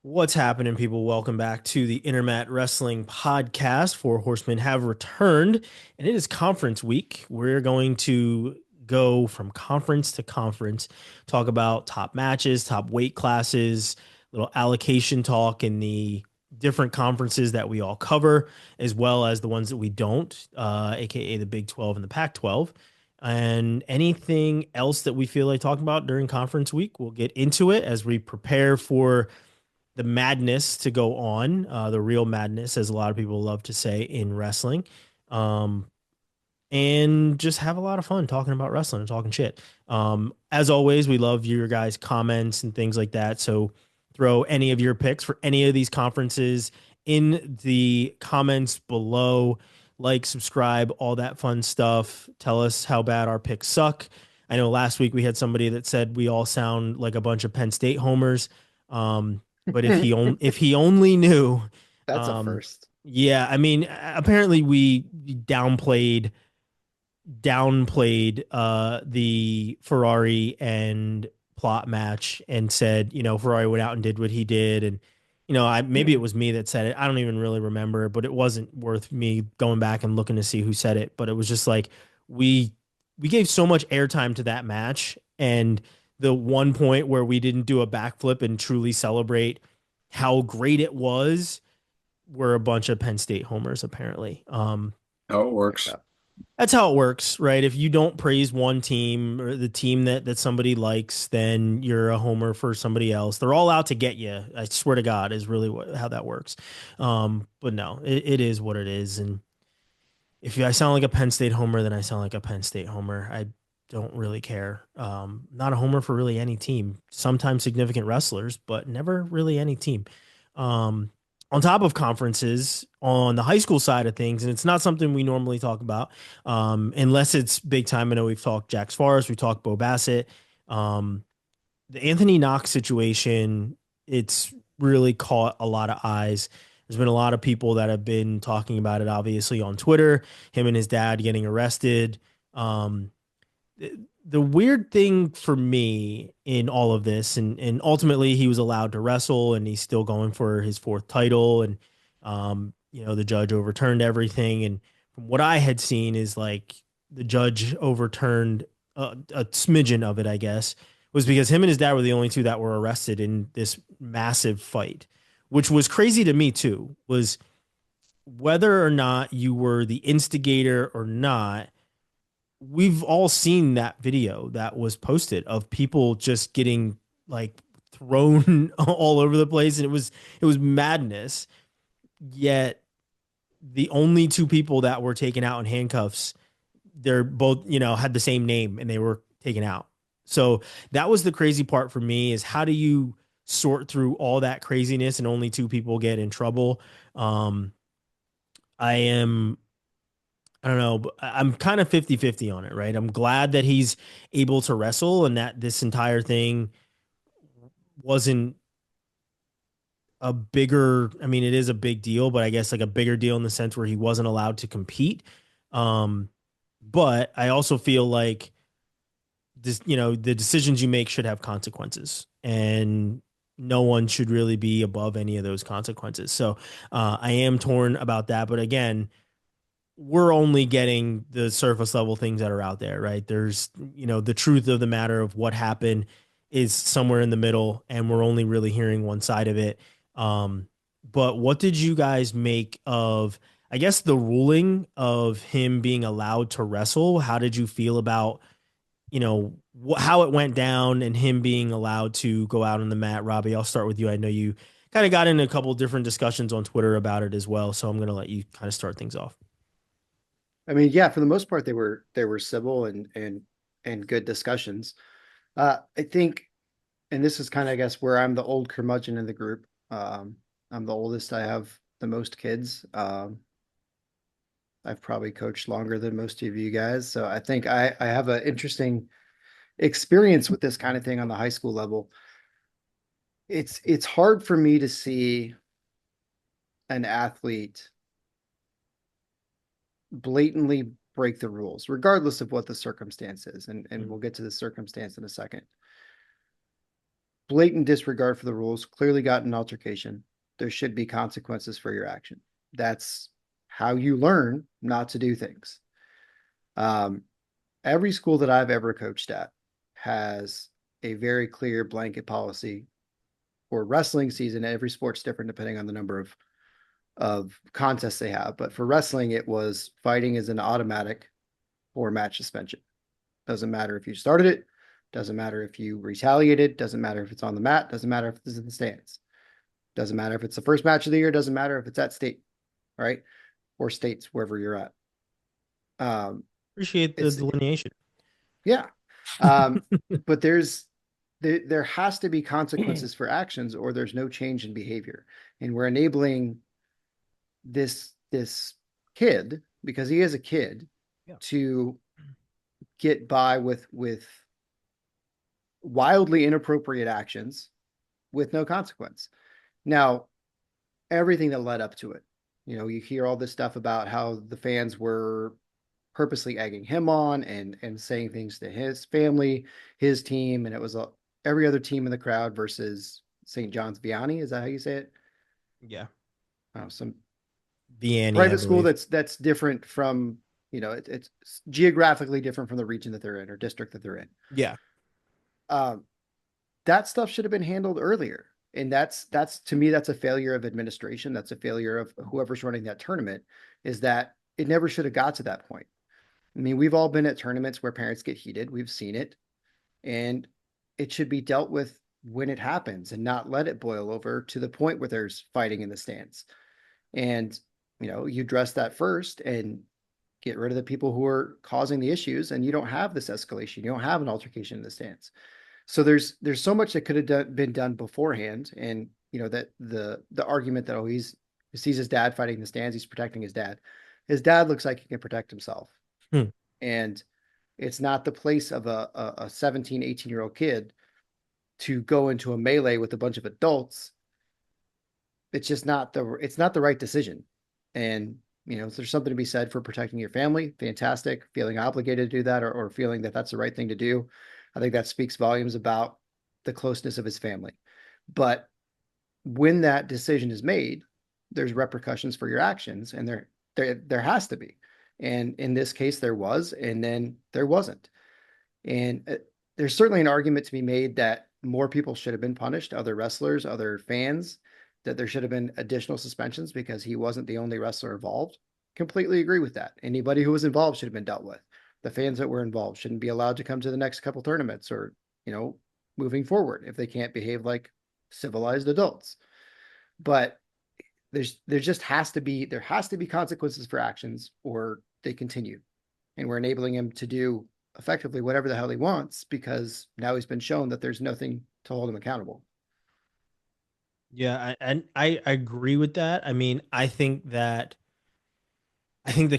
What's happening, people? Welcome back to the Intermat Wrestling Podcast. Four Horsemen have returned, and it is conference week. We're going to go from conference to conference, talk about top matches, top weight classes, little allocation talk in the different conferences that we all cover, as well as the ones that we don't, aka the Big 12 and the Pac 12. And anything else that we feel like talking about during conference week, we'll get into it as we prepare for the madness to go on, the real madness, as a lot of people love to say in wrestling, um, and just have a lot of fun talking about wrestling and talking shit. As always, we love your guys' comments and things like that. So throw any of your picks for any of these conferences in the comments below. Like, subscribe, all that fun stuff. Tell us how bad our picks suck. I know last week we had somebody that said we all sound like a bunch of Penn State homers. But if he only knew, That's a um, first. yeah, I mean, apparently we downplayed the Ferrari and plot match and said, Ferrari went out and did what he did. And, I maybe it was me that said it. I don't even really remember, but it wasn't worth me going back and looking to see who said it. But it was just like we we gave so much airtime to that match, and the one point where we didn't do a backflip and truly celebrate how great it was, were a bunch of Penn State homers, apparently. How it works. Yeah. That's how it works, right? If you don't praise one team or the team that somebody likes, then you're a homer for somebody else. They're all out to get you. I swear to God, is really how that works. But no, it is what it is. And if I sound like a Penn State homer, then I sound like a Penn State homer. I don't really care. Not a homer for really any team. Sometimes significant wrestlers, but never really any team. Um, on top of conferences on the high school side of things, and it's not something we normally talk about, unless it's big time. I know we've talked Jax Forrest, we talked Bo Bassett. Um, the Anthony Knox situation, it's really caught a lot of eyes. There's been a lot of people that have been talking about it, obviously, on Twitter, him and his dad getting arrested. Um, the weird thing for me in all of this, and ultimately he was allowed to wrestle and he's still going for his fourth title. And, the judge overturned everything. And from what I had seen is like the judge overturned a smidgen of it, I guess, was because him and his dad were the only two that were arrested in this massive fight, which was crazy to me too, was whether or not you were the instigator or not. We've all seen that video that was posted of people just getting like thrown all over the place, and it was madness. Yet the only two people that were taken out in handcuffs, they're both, had the same name and they were taken out. So that was the crazy part for me, is how do you sort through all that craziness and only two people get in trouble? Um, I am, I don't know, but I'm kind of 50-50 on it, right? I'm glad that he's able to wrestle and that this entire thing wasn't a bigger, I mean, it is a big deal, but I guess like a bigger deal in the sense where he wasn't allowed to compete. Um, but I also feel like this, the decisions you make should have consequences, and no one should really be above any of those consequences. So I am torn about that. But again, we're only getting the surface level things that are out there, right? There's, the truth of the matter of what happened is somewhere in the middle, and we're only really hearing one side of it. But what did you guys make of, I guess, the ruling of him being allowed to wrestle? How did you feel about, how it went down and him being allowed to go out on the mat? Robbie, I'll start with you. I know you kind of got in a couple different discussions on Twitter about it as well, so I'm going to let you kind of start things off. I mean, yeah, for the most part, they were civil and good discussions. I think, and this is kind of, I guess, where I'm the old curmudgeon in the group. I'm the oldest. I have the most kids. I've probably coached longer than most of you guys, so I think I have an interesting experience with this kind of thing on the high school level. It's hard for me to see an athlete blatantly break the rules, regardless of what the circumstance is. And we'll get to the circumstance in a second. blatant disregard for the rules, clearly got an altercation, there should be consequences for your action. That's how you learn not to do things. Um, every school that I've ever coached at has a very clear blanket policy for wrestling season. Every sport's different depending on the number of contests they have. But for wrestling, it was fighting is an automatic 4-match suspension. Doesn't matter if you started it, doesn't matter if you retaliated, doesn't matter if it's on the mat, doesn't matter if it's in the stands, doesn't matter if it's the first match of the year, doesn't matter if it's at state, right? Or states, wherever you're at. Appreciate the It's delineation. yeah. But there has to be consequences for actions or there's no change in behavior. And we're enabling this kid, because he is a kid, Yeah. to get by with wildly inappropriate actions with no consequence. Now, everything that led up to it, you hear all this stuff about how the fans were purposely egging him on and saying things to his family, his team, and it was every other team in the crowd versus St. John's Vianney. Is that how you say it? Yeah. Some Vianney, I private school believe. that's different from it's geographically different from the region that they're in or district that they're in. Yeah. Um, that stuff should have been handled earlier. And that's to me, that's a failure of administration. That's a failure of whoever's running that tournament, is that it never should have got to that point. I mean, we've all been at tournaments where parents get heated. We've seen it, and it should be dealt with when it happens and not let it boil over to the point where there's fighting in the stands. And, you address that first and get rid of the people who are causing the issues, and you don't have this escalation. You don't have an altercation in the stands. So there's so much that could have been done beforehand. And, that the argument that, oh, he sees his dad fighting in the stands, he's protecting his dad. His dad looks like he can protect himself. Hmm. And it's not the place of a 17, 18-year-old kid to go into a melee with a bunch of adults. It's not the right decision. And, there's something to be said for protecting your family. Fantastic. Feeling obligated to do that, or feeling that that's the right thing to do. I think that speaks volumes about the closeness of his family. But when that decision is made, there's repercussions for your actions, and there has to be. And in this case, there was, and then there wasn't. And there's certainly an argument to be made that more people should have been punished, other wrestlers, other fans, that there should have been additional suspensions because he wasn't the only wrestler involved. Completely agree with that. Anybody who was involved should have been dealt with. The fans that were involved shouldn't be allowed to come to the next couple tournaments or, moving forward if they can't behave like civilized adults. But there has to be consequences for actions or they continue. And we're enabling him to do effectively whatever the hell he wants because now he's been shown that there's nothing to hold him accountable. Yeah, and I agree with that. I mean, I think the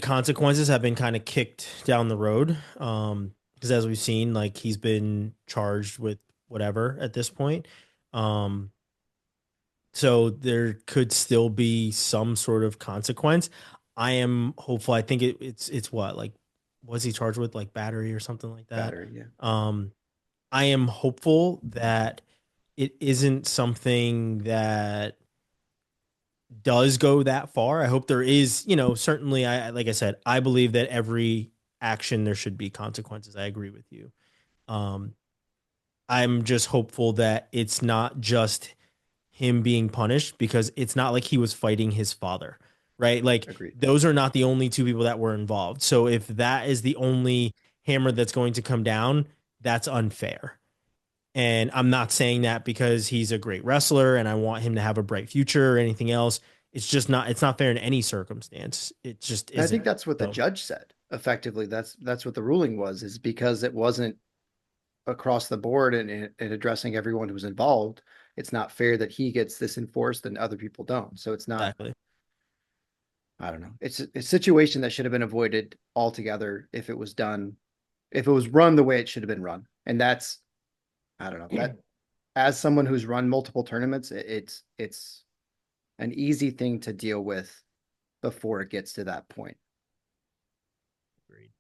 consequences have been kind of kicked down the road. Because as we've seen, like he's been charged with whatever at this point. Um, so there could still be some sort of consequence. I am hopeful. I think it's what, like, was he charged with, like battery or something like that? Battery, yeah. Um, I am hopeful that it isn't something that does go that far. I hope there is, certainly like I said, I believe that every action there should be consequences. I agree with you. Um, I'm just hopeful that it's not just him being punished because it's not like he was fighting his father, right? Like Agreed. those are not the only two people that were involved. So if that is the only hammer that's going to come down, that's unfair. And I'm not saying that because he's a great wrestler and I want him to have a bright future or anything else. It's not fair in any circumstance. It just And I think isn't. that's what the So judge said. Effectively, that's what the ruling was, is because it wasn't across the board and addressing everyone who was involved. It's not fair that he gets this enforced and other people don't. So it's not, exactly. I don't know. It's a situation that should have been avoided altogether if it was done, if it was run the way it should have been run. And that's, I don't know, that as someone who's run multiple tournaments, it's an easy thing to deal with before it gets to that point. Agreed.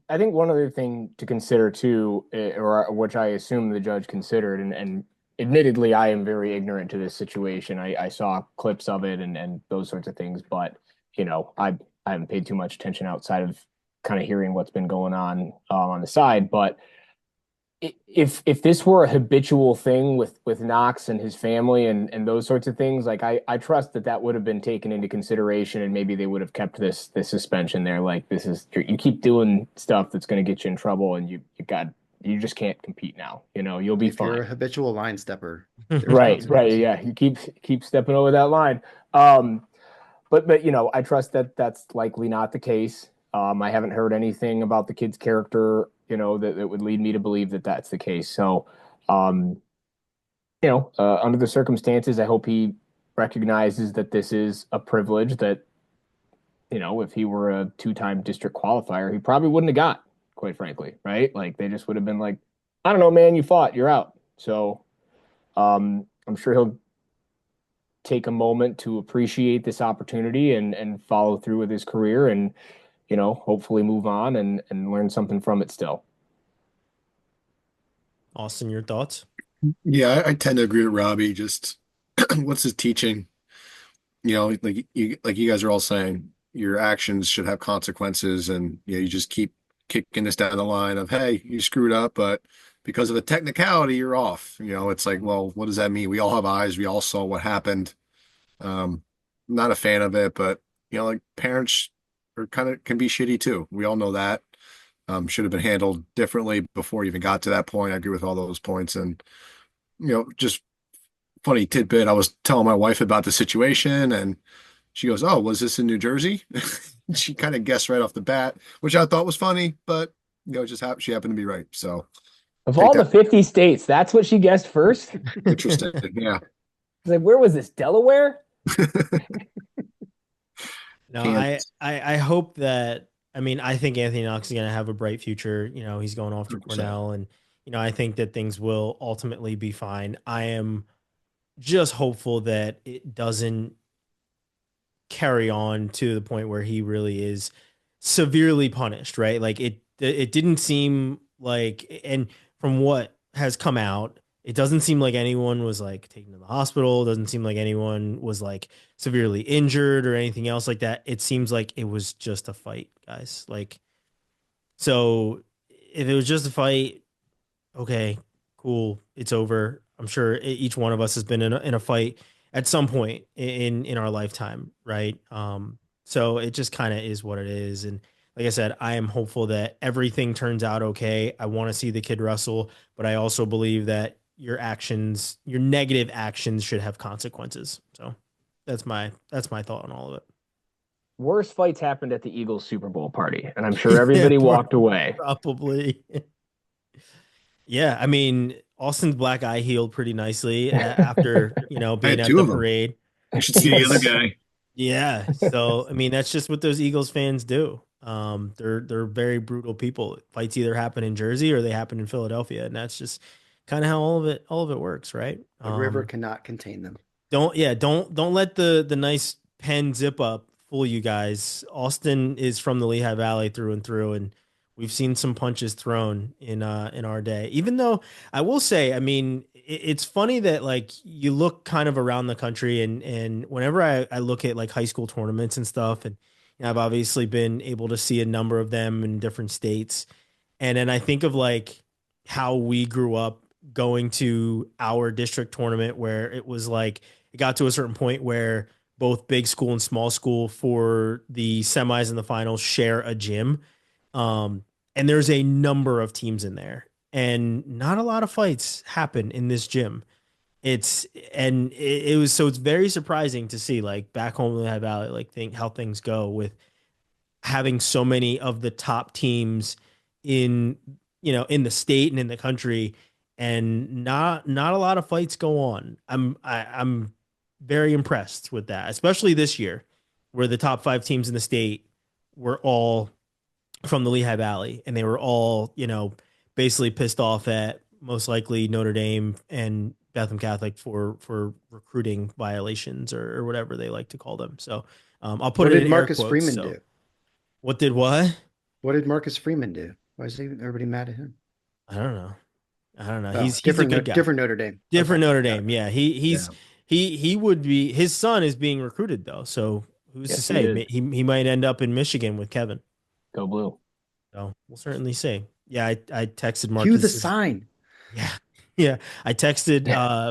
I think one other thing to consider too, or which I assume the judge considered, and admittedly, I am very ignorant to this situation. I saw clips of it and those sorts of things, but I haven't paid too much attention outside of kind of hearing what's been going on the side. But if this were a habitual thing with Knox and his family and those sorts of things, like I trust that that would have been taken into consideration and maybe they would have kept this suspension there. Like this is you keep doing stuff that's going to get you in trouble and you just can't compete now. You'll be If you're fine. a habitual line stepper, there's Right, consequences. yeah. You keep stepping over that line. Um, but I trust that that's likely not the case. I haven't heard anything about the kid's character, that would lead me to believe that that's the case. So, um, under the circumstances, I hope he recognizes that this is a privilege that, if he were a two-time district qualifier, he probably wouldn't have got, quite frankly, right? Like they just would have been like, I don't know, man, you fought, you're out. So, I'm sure he'll take a moment to appreciate this opportunity and follow through with his career and hopefully move on and learn something from it still. Austin, your thoughts? Yeah, I tend to agree with Robbie. Just what's his teaching? Like you guys are all saying, your actions should have consequences, and you just keep kicking this down the line of, hey, you screwed up, but because of a technicality, you're off. It's like, well, what does that mean? We all have eyes. We all saw what happened. Um, Not a fan of it, but like parents are kind of can be shitty too. We all know that. Should have been handled differently before you even got to that point. I agree with all those points, and just funny tidbit. I was telling my wife about the situation, and she goes, "Oh, was this in New Jersey?" She kind of guessed right off the bat, which I thought was funny, but just she happened to be right. So Of take all the that. 50 states, that's what she guessed first. Interesting. Yeah. Like, where was this? Delaware? No, Kansas. I hope that, I mean, I think Anthony Knox is going to have a bright future. He's going off to 100%. Cornell, and I think that things will ultimately be fine. I am just hopeful that it doesn't carry on to the point where he really is severely punished, right? Like it didn't seem like, and from what has come out, it doesn't seem like anyone was like taken to the hospital. It doesn't seem like anyone was like severely injured or anything else like that. It seems like it was just a fight, guys. Like, so if it was just a fight, okay, cool, it's over. I'm sure each one of us has been in a fight at some point in our lifetime, right? So it just kind of is what it is. And like I said, I am hopeful that everything turns out okay. I want to see the kid wrestle, but I also believe that your negative actions should have consequences. So that's my thought on all of Worst fights happened at the Eagles Super Bowl party, and I'm sure it. everybody walked away. Probably. Yeah, I mean, Austin's black eye healed pretty nicely after, I being had at two the of them. parade. You should see the other guy. Yeah. So, I mean, that's just what those Eagles fans do. They're very brutal people. Fights either happen in Jersey or they happen in Philadelphia, and that's just kind of how all of it works, right? The river cannot contain them. Don't let the nice pen zip up fool you guys. Austin is from the Lehigh Valley through and through, and we've seen some punches thrown in our day. Even though I will say, I mean, it's funny that like you look kind of around the country, and whenever I look at like high school tournaments and stuff, and I've obviously been able to see a number of them in different states, and then I think of like how we grew up going to our district tournament where it was like it got to a certain point where both big school and small school for the semis and the finals share a gym. Um, and there's a number of teams in there, and not a lot of fights happen in this gym. It was, so it's very surprising to see like back home in the Lehigh Valley, like think how things go with having so many of the top teams in in the state and in the country, and not a lot of fights go on. I'm very impressed with that, especially this year where the top 5 teams in the state were all from the Lehigh Valley, and they were all basically pissed off at most likely Notre Dame and Bethlehem Catholic for recruiting violations, or whatever they like to call them. So I'll put What it did in air Marcus quotes. Freeman So do? what did what? What did Marcus Freeman do? Why is everybody mad at him? I don't know. I don't know. Oh, He's a good guy. different Notre Dame. Different Okay, Notre got it. Dame. Yeah, Yeah. he would be. His son is being recruited though, so who's to Yes, he say? is. He might end up in Michigan with Kevin. Go blue. So we'll certainly see. Yeah, I texted Cue the Marcus's. sign. Yeah, yeah. I texted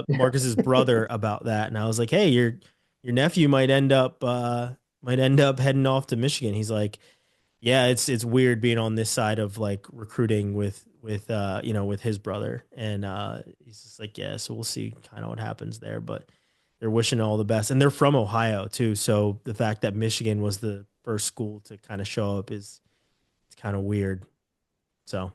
Marcus's brother about that, and I was like, "Hey, your nephew might end up heading off to Michigan." He's like, "Yeah, it's weird being on this side of like recruiting with with his brother," and he's just like, "Yeah, so we'll see kind of what happens there." But they're wishing all the best, and they're from Ohio too. So the fact that Michigan was the first school to kind of show up is it's kind of weird. So.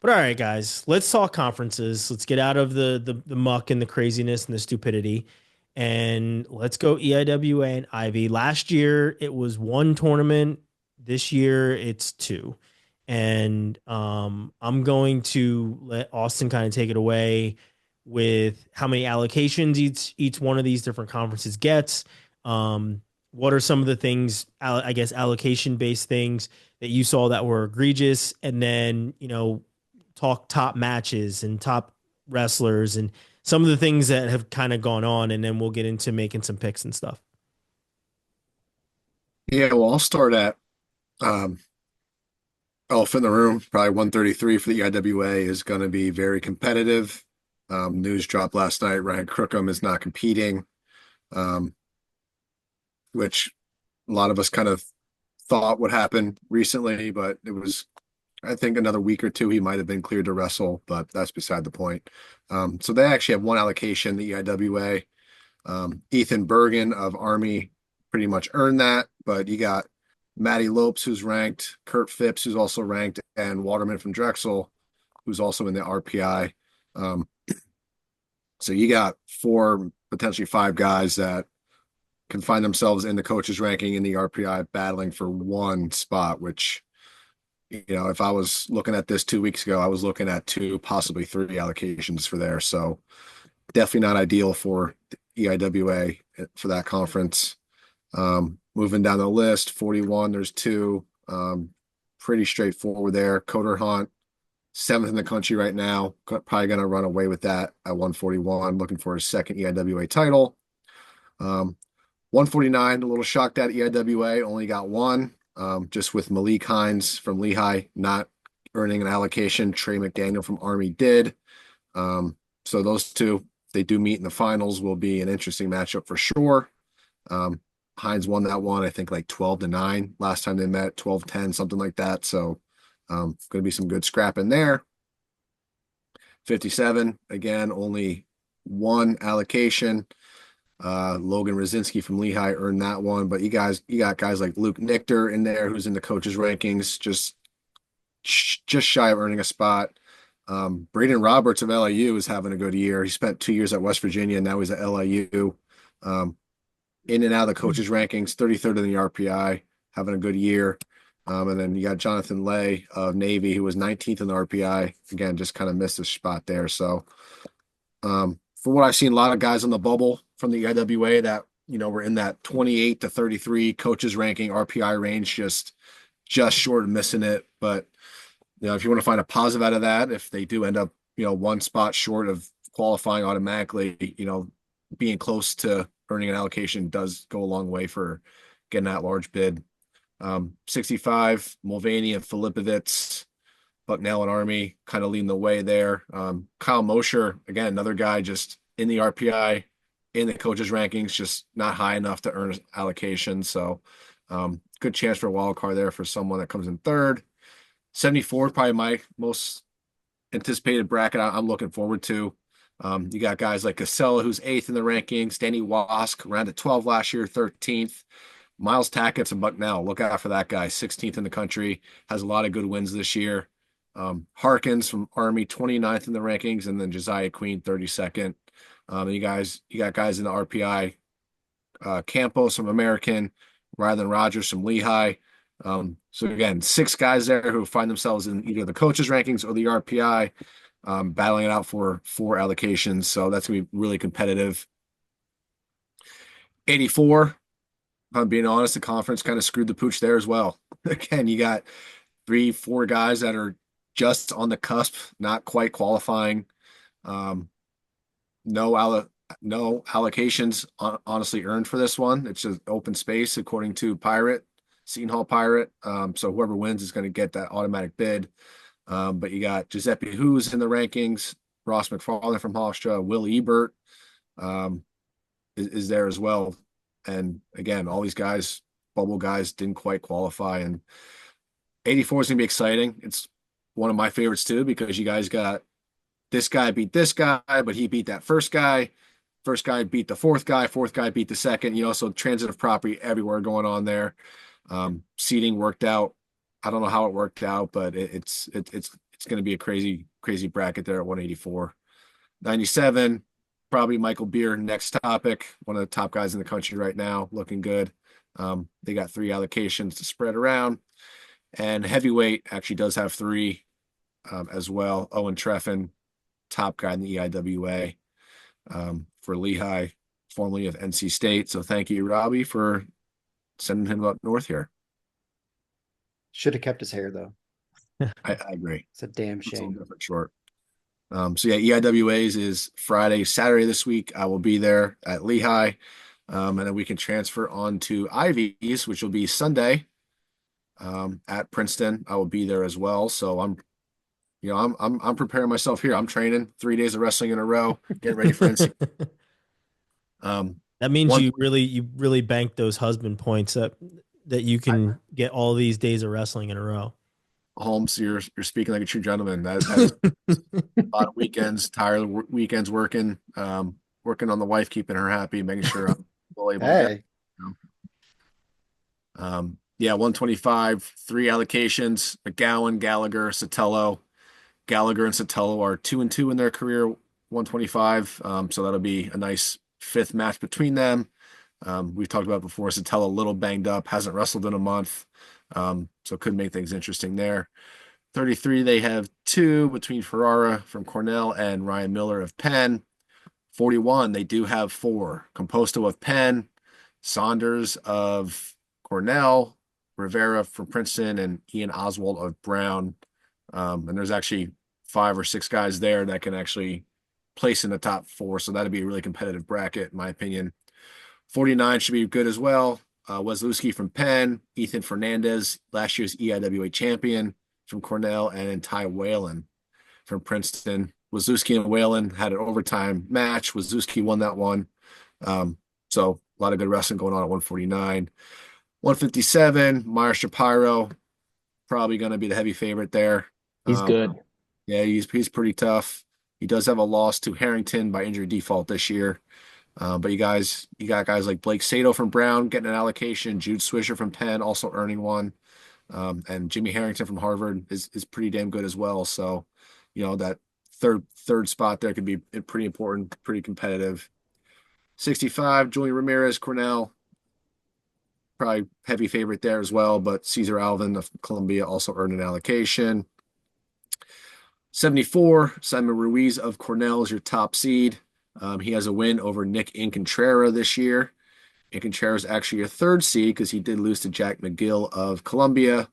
But all right, guys, let's talk conferences. Let's get out of the muck and the craziness and the stupidity, and let's go EIWA and Ivy. Last year it was one tournament. This year it's two, and I'm going to let Austin kind of take it away with how many allocations each one of these different conferences gets. What are some of the things, I guess, allocation based things that you saw that were egregious, and then talk top matches and top wrestlers and some of the things that have kind of gone on, and then we'll get into making some picks and stuff. Yeah, well, I'll start at um, elephant in the room. Probably 133 for the EIWA is going to be very competitive. News dropped last night. Ryan Crookham is not competing, um, which a lot of us kind of thought would happen recently, but it was, I think, another week or two he might have been cleared to wrestle, but that's beside the point. So they actually have one allocation, the EIWA. Ethan Bergen of Army pretty much earned that, but you got Matty Lopes, who's ranked, Kurt Phipps, who's also ranked, and Waterman from Drexel, who's also in the RPI. So you got four, potentially five guys that can find themselves in the coaches ranking in the RPI battling for one spot, which, if I was looking at this 2 weeks ago, I was looking at two, possibly three allocations for there. So definitely not ideal for the EIWA for that conference. Moving down the list, 41, there's two. Pretty straightforward there. Coder Hunt, 7th in the country right now. Probably going to run away with that at 141, looking for his second EIWA title. 149, a little shocked at EIWA, only got one. Just with Malik Hines from Lehigh not earning an allocation. Trey McDaniel from Army did. So those two, if they do meet in the finals, will be an interesting matchup for sure. Hines won that one, I think, like 12-9 last time they met, 12-10, something like that. So going to be some good scrap in there. 57, again, only one allocation. Logan Rosinski from Lehigh earned that one, but you got guys like Luke Nichter in there, who's in the coaches rankings, just shy of earning a spot. Braden Roberts of LIU is having a good year. He spent 2 years at West Virginia, and now he's at LIU. In and out of the coaches rankings, 33rd in the RPI, having a good year. And then you got Jonathan Lay of Navy, who was 19th in the RPI. Again, just kind of missed his spot there. So from what I've seen, a lot of guys on the bubble from the EIWA that, were in that 28 to 33 coaches ranking RPI range, just short of missing it. But, if you want to find a positive out of that, if they do end up, one spot short of qualifying automatically, being close to earning an allocation does go a long way for getting that large bid. 65, Mulvaney and Filipovitz, Bucknell and Army kind of leading the way there. Kyle Mosher, again, another guy just in the RPI, in the coaches rankings, just not high enough to earn allocation. So good chance for a wild card there for someone that comes in third. 74, probably my most anticipated bracket I'm looking forward to. You got guys like Casella, who's 8th in the rankings, Danny Wask, rounded 12 last year, 13th. Miles Tackett's a Bucknell. Look out for that guy, 16th in the country, has a lot of good wins this year. Harkins from Army, 29th in the rankings, and then Josiah Queen, 32nd. You got guys in the RPI, Campos from American, Rylan Rogers from Lehigh. So again, 6 guys there who find themselves in either the coaches rankings or the RPI, battling it out for 4 allocations. So that's going to be really competitive. 84, if I'm being honest, the conference kind of screwed the pooch there as well. Again, you got 3, 4 guys that are just on the cusp, not quite qualifying. Um, no allocations honestly earned for this one. It's just open space according to Seton Hall Pirate. So whoever wins is going to get that automatic bid. But you got Giuseppe Who's in the rankings, Ross McFarland from Hofstra, Will Ebert is there as well. And again, all these guys, bubble guys, didn't quite qualify. And 84 is going to be exciting. It's one of my favorites too, because you guys got this guy beat this guy, but he beat that first guy. First guy beat the fourth guy beat the second. So transitive property everywhere going on there. Seating worked out. I don't know how it worked out, but it's going to be a crazy bracket there at 184. 97, probably Michael Beer, next topic. One of the top guys in the country right now, looking good. They got 3 allocations to spread around. And heavyweight actually does have 3 as well. Owen Treffen, top guy in the EIWA for Lehigh, formerly of NC State. So thank you, Robbie, for sending him up north here. Should have kept his hair though. I agree. It's a damn shame. It's short. So yeah, EIWAs is Friday, Saturday this week. I will be there at Lehigh, and then we can transfer on to Ivy's, which will be Sunday at Princeton. I will be there as well. So I'm preparing myself here. I'm training 3 days of wrestling in a row, getting ready for NC. That means you really bank those husband points that you can get all these days of wrestling in a row. Holmes, you're speaking like a true gentleman. That is a lot of weekends, tired weekends working on the wife, keeping her happy, making sure I'm able to get, 125, 3 allocations, McGowan, Gallagher, Sotelo. Gallagher and Sotelo are 2-2 in their career, 125. So that'll be a nice 5th match between them. We've talked about before, Sotelo a little banged up, hasn't wrestled in a month. So could make things interesting there. 33, they have 2 between Ferrara from Cornell and Ryan Miller of Penn. 41, they do have 4. Composto of Penn, Saunders of Cornell, Rivera from Princeton, and Ian Oswald of Brown. And there's actually 5 or 6 guys there that can actually place in the top 4. So that'd be a really competitive bracket, in my opinion. 49 should be good as well. Wesluski from Penn, Ethan Fernandez, last year's EIWA champion from Cornell, and then Ty Whalen from Princeton. Wesluski and Whalen had an overtime match. Wesluski won that one. So a lot of good wrestling going on at 149. 157, Meyer Shapiro, probably going to be the heavy favorite there. He's good. Yeah, he's pretty tough. He does have a loss to Harrington by injury default this year. But you got guys like Blake Sato from Brown getting an allocation, Jude Swisher from Penn also earning one, and Jimmy Harrington from Harvard is pretty damn good as well. So, that third spot there could be pretty important, pretty competitive. 65, Julian Ramirez, Cornell, probably heavy favorite there as well, but Cesar Alvin of Columbia also earned an allocation. 74, Simon Ruiz of Cornell is your top seed. He has a win over Nick Incontrera this year. Incontrera is actually a 3rd seed because he did lose to Jack McGill of Columbia.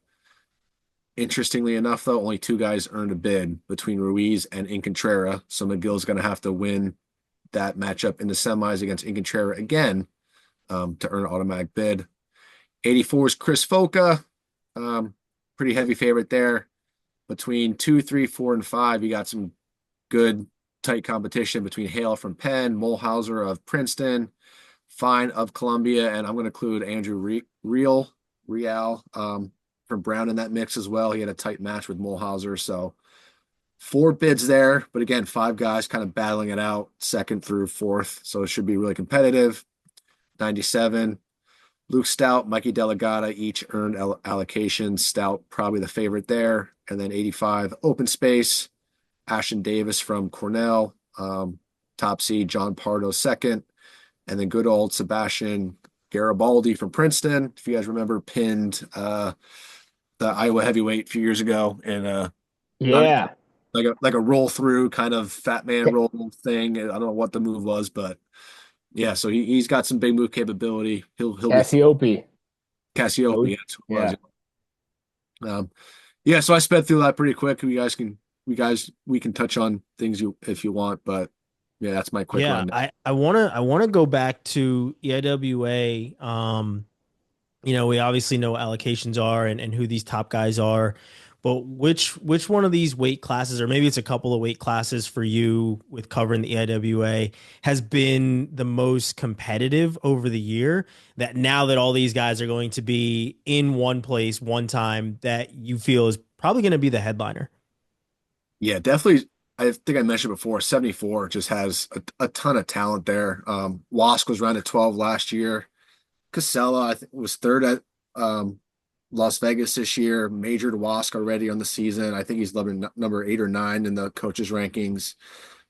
Interestingly enough, though, only 2 guys earned a bid between Ruiz and Incontrera. So McGill's going to have to win that matchup in the semis against Incontrera again to earn an automatic bid. 84 is Chris Foca. Pretty heavy favorite there. Between 2, 3, 4, and 5, you got some good tight competition between Hale from Penn, Molhauser of Princeton, Fine of Columbia, and I'm going to include Andrew Real from Brown in that mix as well. He had a tight match with Molhauser, so 4 bids there, but again, 5 guys kind of battling it out 2nd through 4th, so it should be really competitive. 97, Luke Stout, Mikey Delegata each earned allocations. Stout probably the favorite there, and then 85, open space. Ashton Davis from Cornell, top seed, John Pardo 2nd, and then good old Sebastian Garibaldi from Princeton. If you guys remember, pinned the Iowa heavyweight a few years ago, and like a roll through kind of fat man roll thing. I don't know what the move was, but yeah, so he's got some big move capability. He'll Cassiope. Cassiope, yeah. Yeah, so I sped through that pretty quick. We can touch on things if you want, but yeah, that's my quick Yeah, rundown. I wanna go back to EIWA. We obviously know what allocations are and who these top guys are, but which one of these weight classes, or maybe it's a couple of weight classes for you with covering the EIWA, has been the most competitive over the year? That now that all these guys are going to be in one place, one time, that you feel is probably going to be the headliner. Yeah, definitely. I think I mentioned before, 74 just has a ton of talent there. Wask was around at 12 last year. Casella, I think, was third at Las Vegas this year. Majored Wask already on the season. I think he's number 8 or 9 in the coaches' rankings.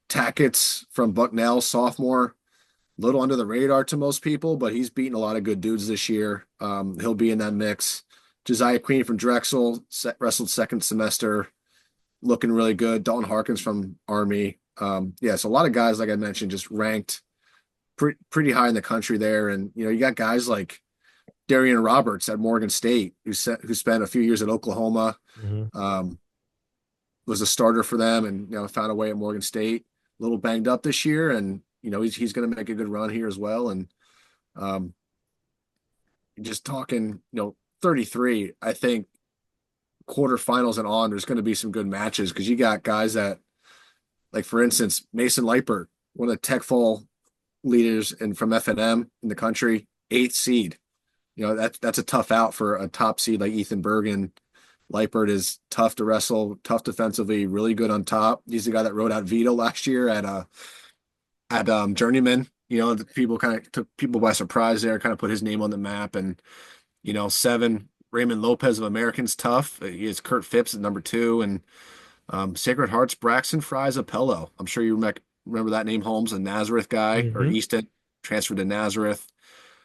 Tackett's from Bucknell, sophomore, little under the radar to most people, but he's beaten a lot of good dudes this year. He'll be in that mix. Josiah Queen from Drexel wrestled second semester, looking really good. Dalton Harkins from Army. Yeah, so a lot of guys, like I mentioned, just ranked pretty high in the country there. And you got guys like Darian Roberts at Morgan State, who spent a few years at Oklahoma, Mhm. um, was a starter for them, and found a way at Morgan State. A little banged up this year, and he's going to make a good run here as well. And um, just talking, 33, I think quarterfinals and on, there's going to be some good matches because you got guys that, like for instance, Mason Leipert, one of the tech fall leaders and from FNM in the country, 8th seed. That's a tough out for a top seed like Ethan Bergen. Leipert is tough to wrestle, tough defensively, really good on top. He's the guy that rode out Vito last year at Journeyman. The people kind of took people by surprise there, kind of put his name on the map. And 7, Raymond Lopez of Americans tough. He has Kurt Phipps at number 2, and Sacred Hearts Braxton Fries Apello. I'm sure you remember that name, Holmes, a Nazareth guy, or Mhm. Easton, transferred to Nazareth,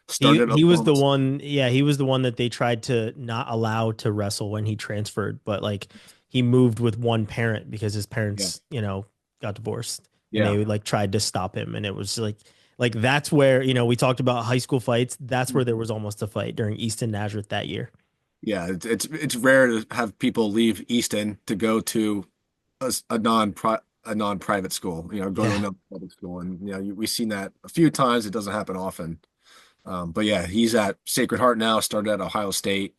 He started at he was Oklahoma. the one, yeah, he was the one that they tried to not allow to wrestle when he transferred, but like he moved with one parent because his Yeah, parents, got divorced and yeah. they like tried to stop him. And it was like that's where, we talked about high school fights. That's where there was almost a fight during Easton Nazareth that year. Yeah, it's rare to have people leave Easton to go to a non-private school, go to Yeah. another public school, and we've seen that a few times. It doesn't happen often. But yeah, he's at Sacred Heart now. Started at Ohio State,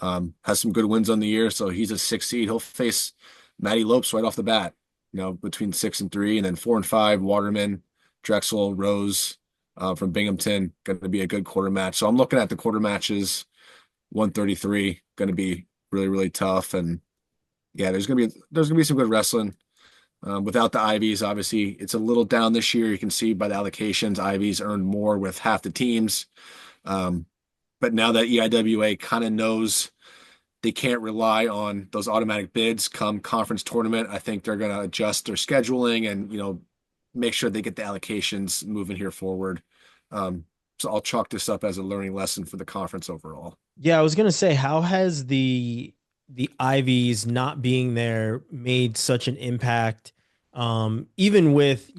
has some good wins on the year, so he's a 6 seed. He'll face Matty Lopes right off the bat. Between 6 and 3, and then 4 and 5, Waterman, Drexel, Rose, from Binghamton, going to be a good quarter match. So I'm looking at the quarter matches. 133 going to be really, really tough. And yeah, there's gonna be some good wrestling. Without the Ivies, obviously, it's a little down this year. You can see by the allocations, Ivies earned more with half the teams. Um, but now that EIWA kind of knows they can't rely on those automatic bids come conference tournament, I think they're going to adjust their scheduling and make sure they get the allocations moving here forward. So I'll chalk this up as a learning lesson for the conference overall. Yeah, I was gonna say, how has the Ivies not being there made such an impact? Even with,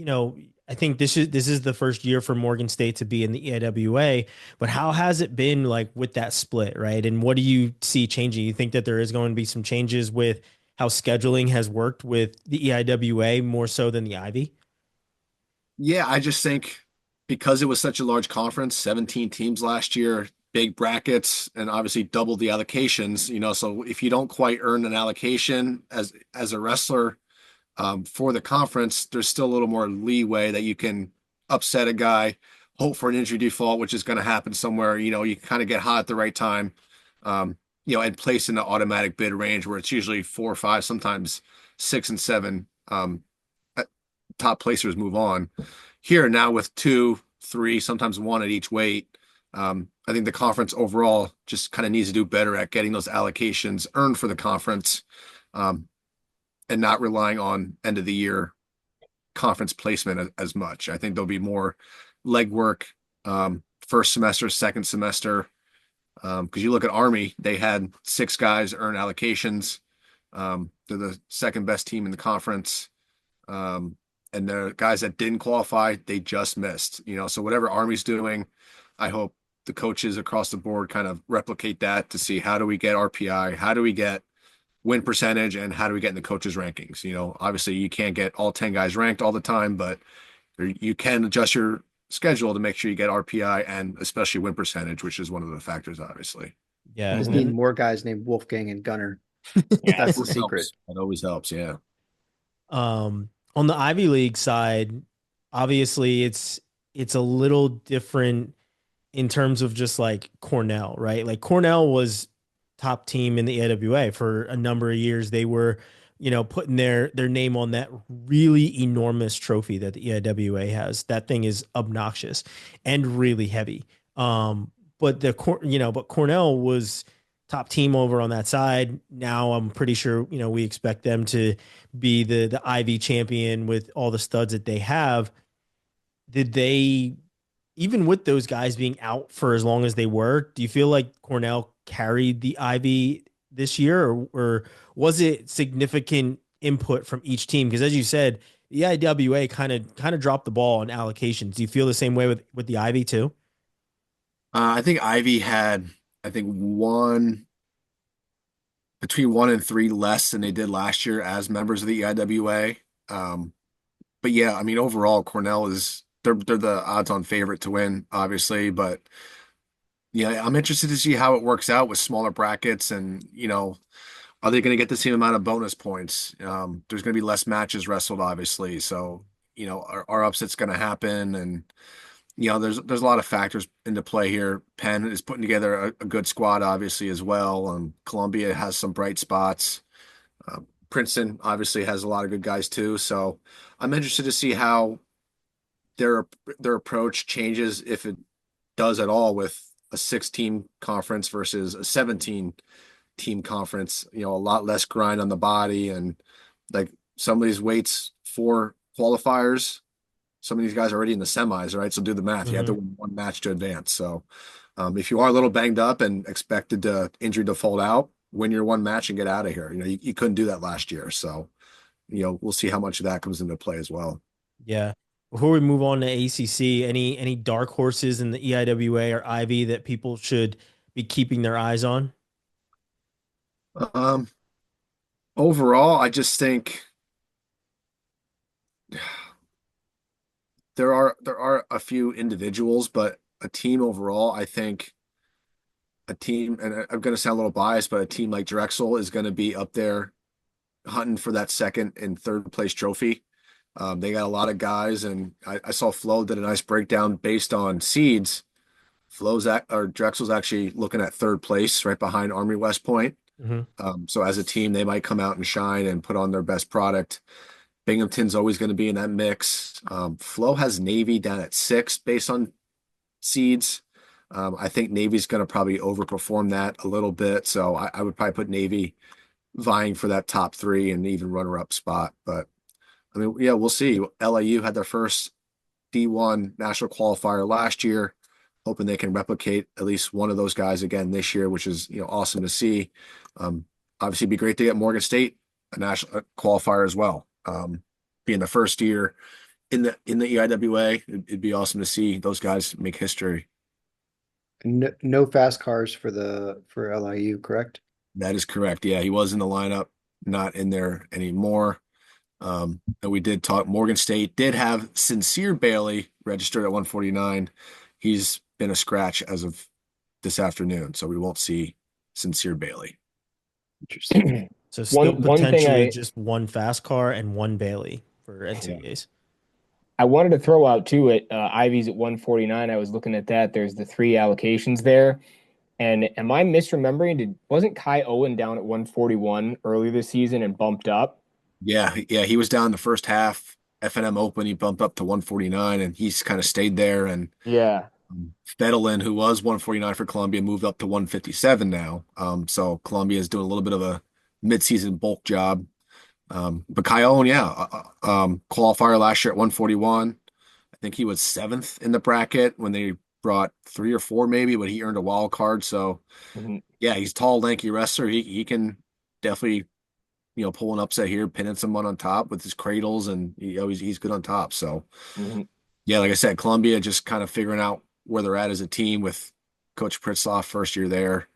I think this is the first year for Morgan State to be in the EIWA, but how has it been like with that split, right? And what do you see changing? You think that there is going to be some changes with how scheduling has worked with the EIWA more so than the Ivy? Yeah, I just think because it was such a large conference, 17 teams last year, big brackets, and obviously doubled the allocations, so if you don't quite earn an allocation as a wrestler for the conference, there's still a little more leeway that you can upset a guy, hope for an injury default, which is going to happen somewhere, you kind of get hot at the right time, and place in the automatic bid range where it's usually 4 or 5, sometimes 6 and 7. Top placers move on. Here now with 2, 3, sometimes 1 at each weight, I think the conference overall just kind of needs to do better at getting those allocations earned for the conference, um, and not relying on end of the year conference placement as much. I think there'll be more legwork, first semester, second semester. Because you look at Army, they had 6 guys earn allocations. They're the second best team in the conference. Um, and the guys that didn't qualify, they just missed. So whatever Army's doing, I hope the coaches across the board kind of replicate that to see how do we get RPI, how do we get win percentage and how do we get in the coaches' rankings. Obviously you can't get all 10 guys ranked all the time, but you can adjust your schedule to make sure you get RPI and especially win percentage, which is one of the factors, obviously. Yeah, Just need more guys named Wolfgang and Gunner. Yeah. That's the secret. It always helps. Yeah. On the Ivy League side, obviously it's a little different in terms of just like Cornell, right? Like Cornell was top team in the AWA for a number of years. They were, putting their name on that really enormous trophy that the EIWA has. That thing is obnoxious and really heavy. But Cornell was top team over on that side. Now I'm pretty sure, we expect them to be the Ivy champion with all the studs that they have. Did they, even with those guys being out for as long as they were, do you feel like Cornell carried the Ivy this year, or was it significant input from each team? Because as you said, the EIWA kind of dropped the ball on allocations. Do you feel the same way with the Ivy too? I think Ivy had, I think between 1 and 3 less than they did last year as members of the EIWA. But yeah, I mean, overall, Cornell they're the odds-on favorite to win, obviously. But yeah, I'm interested to see how it works out with smaller brackets, and are they going to get the same amount of bonus points? There's going to be less matches wrestled, obviously. So are upsets going to happen? And there's a lot of factors into play here. Penn is putting together a good squad, obviously, as well. Columbia has some bright spots. Princeton obviously has a lot of good guys too. So I'm interested to see how their approach changes, if it does at all, with a 6-team conference versus a 17-team conference. A lot less grind on the body, and like some of these weights for qualifiers. Some of these guys are already in the semis, right? So do the math. You have to win one match to advance. So if you are a little banged up and expected to injury to fold out, win your one match and get out of here. You couldn't do that last year. So, we'll see how much of that comes into play as well. Yeah. Before we move on to ACC, any dark horses in the EIWA or Ivy that people should be keeping their eyes on? Overall, I just think there are a few individuals, but a team overall, I think a team, and I'm going to sound a little biased, but a team like Drexel is going to be up there hunting for that second and third place trophy. They got a lot of guys, and I saw Flo did a nice breakdown based on seeds. Drexel's actually looking at third place, right behind Army West Point. So as a team, they might come out and shine and put on their best product. Binghamton's always going to be in that mix. Flo has Navy down at 6 based on seeds. I think Navy's going to probably overperform that a little bit. So I would probably put Navy vying for that top 3 and even runner-up spot. But I mean, yeah, we'll see. LIU had their first D1 national qualifier last year, hoping they can replicate at least one of those guys again this year, which is awesome to see. Obviously, it'd be great to get Morgan State a national qualifier as well. Being the first year in the EIWA, it'd be awesome to see those guys make history. No fast cars for LIU, correct? That is correct. Yeah, he was in the lineup, not in there anymore. And we did talk. Morgan State did have Sincere Bailey registered at 149. He's been a scratch as of this afternoon, so we won't see Sincere Bailey. Interesting. So still One thing potentially just one fast car and one Bailey for NCAAs. I wanted to throw out too at Ivy's at 149. I was looking at that. There's the 3 allocations there. And am I misremembering? Wasn't Kai Owen down at 141 early this season and bumped up? Yeah, he was down the first half. FNM Open, he bumped up to 149, and he's kind of stayed there. And yeah, Fedolin, who was 149 for Columbia, moved up to 157 now. So Columbia is doing a little bit of a midseason bulk job. But Kai Owen, qualifier last year at 141. I think he was 7th in the bracket when they brought 3 or 4 maybe, but he earned a wild card. So yeah, he's tall, lanky wrestler. He can definitely pull an upset here, pinning someone on top with his cradles, and he's good on top. So yeah, like I said, Columbia just kind of figuring out where they're at as a team with Coach Pritzloff first year there.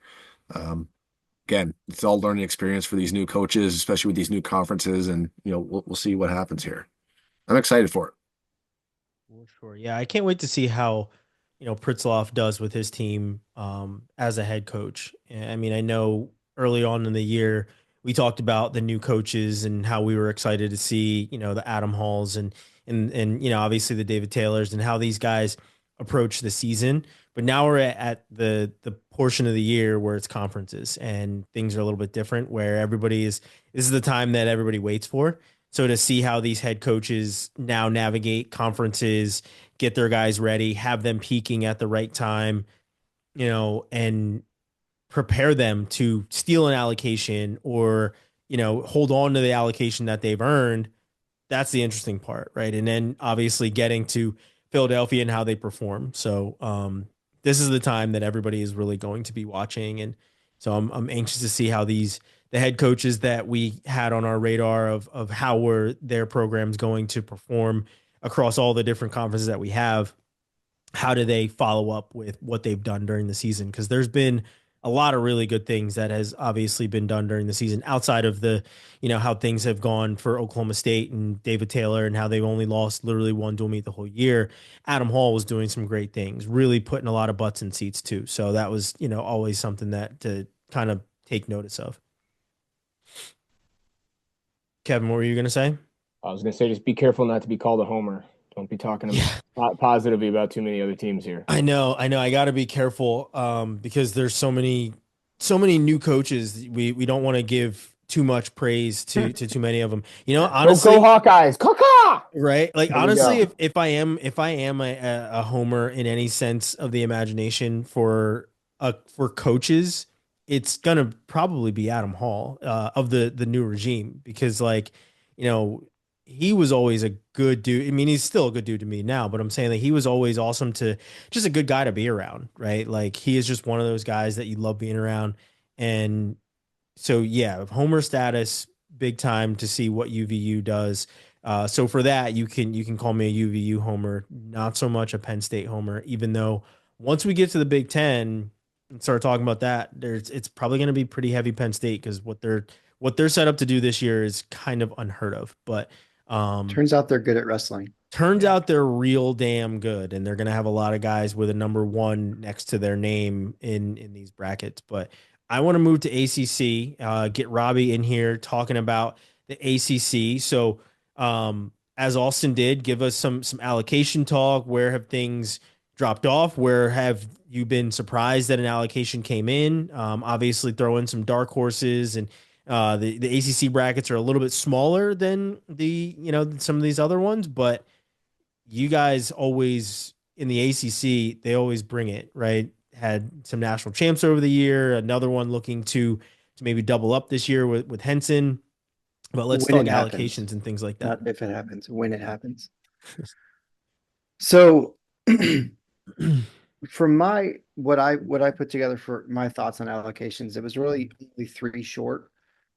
again, it's all learning experience for these new coaches, especially with these new conferences, and we'll see what happens here. I'm excited for it. For sure. Yeah, I can't wait to see how, Pritzloff does with his team as a head coach. I mean, I know early on in the year we talked about the new coaches and how we were excited to see, the Adam Halls and obviously the David Taylors and how these guys approach the season. But now we're at the portion of the year where it's conferences and things are a little bit different, where this is the time that everybody waits for. So to see how these head coaches now navigate conferences, get their guys ready, have them peaking at the right time, and prepare them to steal an allocation or, hold on to the allocation that they've earned. That's the interesting part, right? And then obviously getting to Philadelphia and how they perform. So this is the time that everybody is really going to be watching, and so I'm anxious to see how the head coaches that we had on our radar of how were their programs going to perform across all the different conferences that we have. How do they follow up with what they've done during the season? Because there's been a lot of really good things that has obviously been done during the season outside of how things have gone for Oklahoma State and David Taylor and how they've only lost literally one dual meet the whole year. Adam Hall was doing some great things, really putting a lot of butts in seats too. So that was, always something that to kind of take notice of. Kevin, what were you going to say? I was going to say, just be careful not to be called a homer. Don't be talking positively about too many other teams here. I know. I got to be careful because there's so many new coaches. We don't want to give too much praise to too many of them. Honestly, go Hawkeyes, Caw-caw! Right? Like honestly, if I am a homer in any sense of the imagination for coaches, it's gonna probably be Adam Hall of the new regime because you know he was always a good dude. I mean, he's still a good dude to me now, but I'm saying that he was always awesome to just a good guy to be around, right? Like he is just one of those guys that you love being around. And so yeah, homer status, big time to see what UVU does. So for that, you can call me a UVU homer, not so much a Penn State homer, even though once we get to the Big Ten and start talking about that, it's probably going to be pretty heavy Penn State because what they're set up to do this year is kind of unheard of. But Turns out they're good at wrestling. turns out they're real damn good, and they're going to have a lot of guys with a number one next to their name in these brackets. But I want to move to ACC, get Robbie in here talking about the ACC. So, as Austin did, give us some allocation talk. Where have things dropped off? Where have you been surprised that an allocation came in? Obviously, throw in some dark horses, and the ACC brackets are a little bit smaller than some of these other ones, but you guys always in the ACC, they always bring it, right? Had some national champs over the year, another one looking to maybe double up this year with Henson. But let's When talk it happens. allocations and things like that. Not if it happens, when it happens. So from what I put together for my thoughts on allocations, it was really only three short.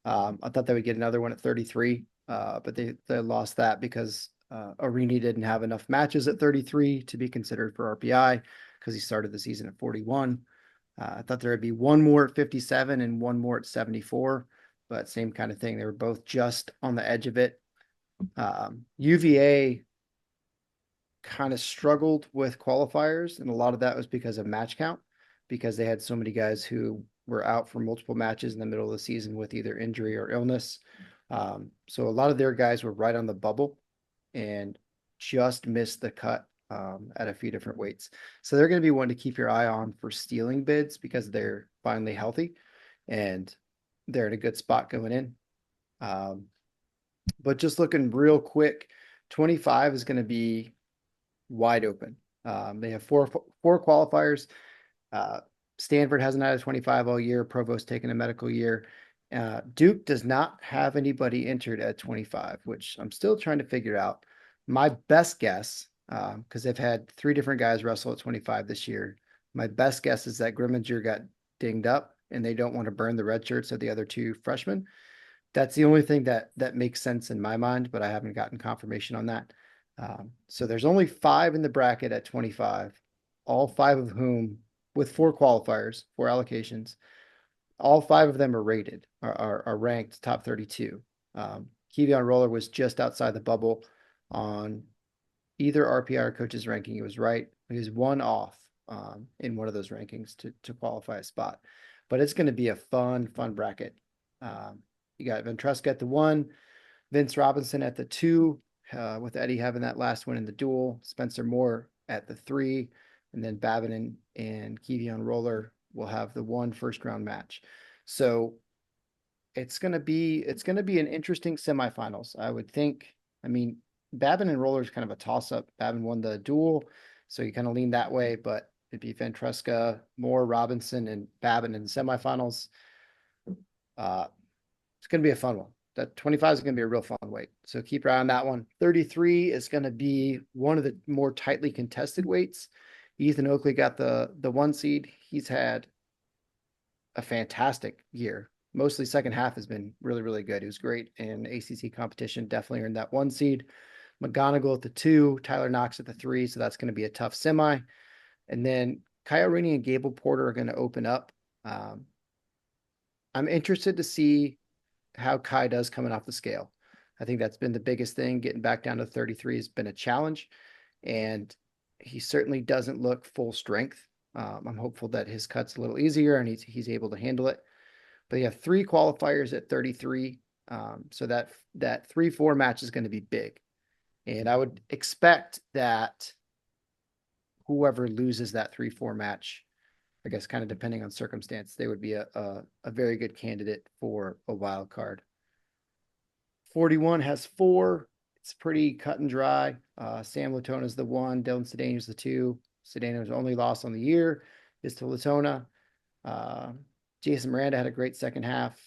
I thought they would get another one at 33, but they lost that because Arini didn't have enough matches at 33 to be considered for RPI because he started the season at 41. I thought there would be one more at 57 and one more at 74, but same kind of thing. They were both just on the edge of it. UVA kind of struggled with qualifiers, and a lot of that was because of match count, because they had so many guys who were out for multiple matches in the middle of the season with either injury or illness. So a lot of their guys were right on the bubble and just missed the cut at a few different weights. So they're going to be one to keep your eye on for stealing bids because they're finally healthy and they're in a good spot going in. But just looking real quick, 25 is going to be wide open. They have four qualifiers. Stanford hasn't had a 25 all year. Provost taking a medical year. Duke does not have anybody entered at 25, which I'm still trying to figure out. My best guess, because they've had three different guys wrestle at 25 this year. My best guess is that Grimminger got dinged up and they don't want to burn the red shirts of the other two freshmen. That's the only thing that makes sense in my mind, but I haven't gotten confirmation on that. So there's only 5 in the bracket at 25, all 5 of whom with 4 qualifiers, 4 allocations, All 5 of them are rated, are ranked top 32. Kevion Roller was just outside the bubble on either RPI or coach's ranking. He was right. He was 1 off in one of those rankings to qualify a spot. But it's going to be a fun bracket. You got Ventresca at the 1, Vince Robinson at the 2, with Eddie having that last one in the duel, Spencer Moore at the 3, and then Babin and Kevion Roller will have the 1 first-round match. So it's gonna be an interesting semifinals, I would think. I mean, Babin and Roller is kind of a toss-up. Babin won the duel, so you kind of lean that way, but it'd be Ventresca, Moore, Robinson, and Babin in the semifinals. It's gonna be a fun one. That 25 is going to be a real fun weight. So keep your eye on that one. 33 is going to be one of the more tightly contested weights. Ethan Oakley got the 1 seed. He's had a fantastic year. Mostly second half has been really, really good. He was great in ACC competition. Definitely earned that 1 seed. McGonigal at the 2, Tyler Knox at the 3. So that's going to be a tough semi. And then Kyle Rainey and Gable Porter are going to open up. I'm interested to see how Kai does coming off the scale. I think that's been the biggest thing. Getting back down to 33 has been a challenge, and he certainly doesn't look full strength. I'm hopeful that his cut's a little easier and he's able to handle it. But you have 3 qualifiers at 33, so that 3-4 match is going to be big, and I would expect that whoever loses that 3-4 match, I guess kind of depending on circumstance, they would be a very good candidate for a wild card. 41 has 4. It's pretty cut and dry. Sam Latona is the 1. Dylan Sedano is the 2. Sedano's only loss on the year is to Latona. Jason Miranda had a great second half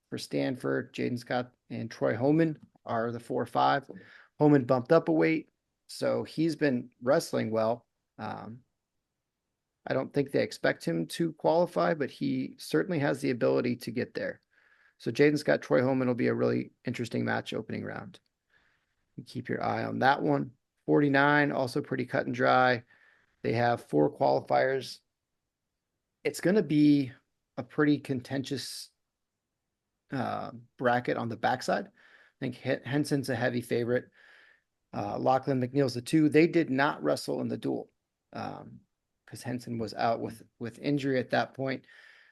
for Stanford. Jaden Scott and Troy Homan are the 4-5. Homan bumped up a weight, so he's been wrestling well. I don't think they expect him to qualify, but he certainly has the ability to get there. So Jaden Scott, Troy Holman will be a really interesting match opening round. Keep your eye on that one. 49, also pretty cut and dry. They have 4 qualifiers. It's going to be a pretty contentious bracket on the backside. I think Henson's a heavy favorite. Lachlan McNeil's the 2. They did not wrestle in the duel. Because Henson was out with injury at that point.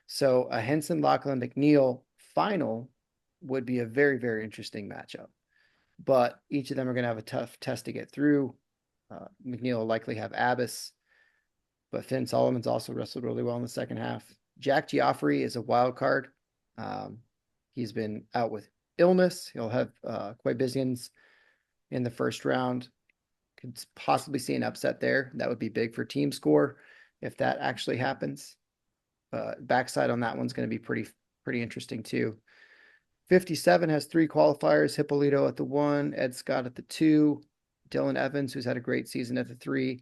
So a Henson Lachlan McNeil final would be a very, very interesting matchup. But each of them are going to have a tough test to get through. McNeil will likely have Abbas, but Finn Solomon's also wrestled really well in the second half. Jack Geoffrey is a wild card. He's been out with illness. He'll have Quay Bizians in the first round. Could possibly see an upset there. That would be big for team score if that actually happens. Backside on that one's going to be pretty interesting too. 57 has 3 qualifiers. Hippolito at the 1, Ed Scott at the 2, Dylan Evans, who's had a great season, at the 3.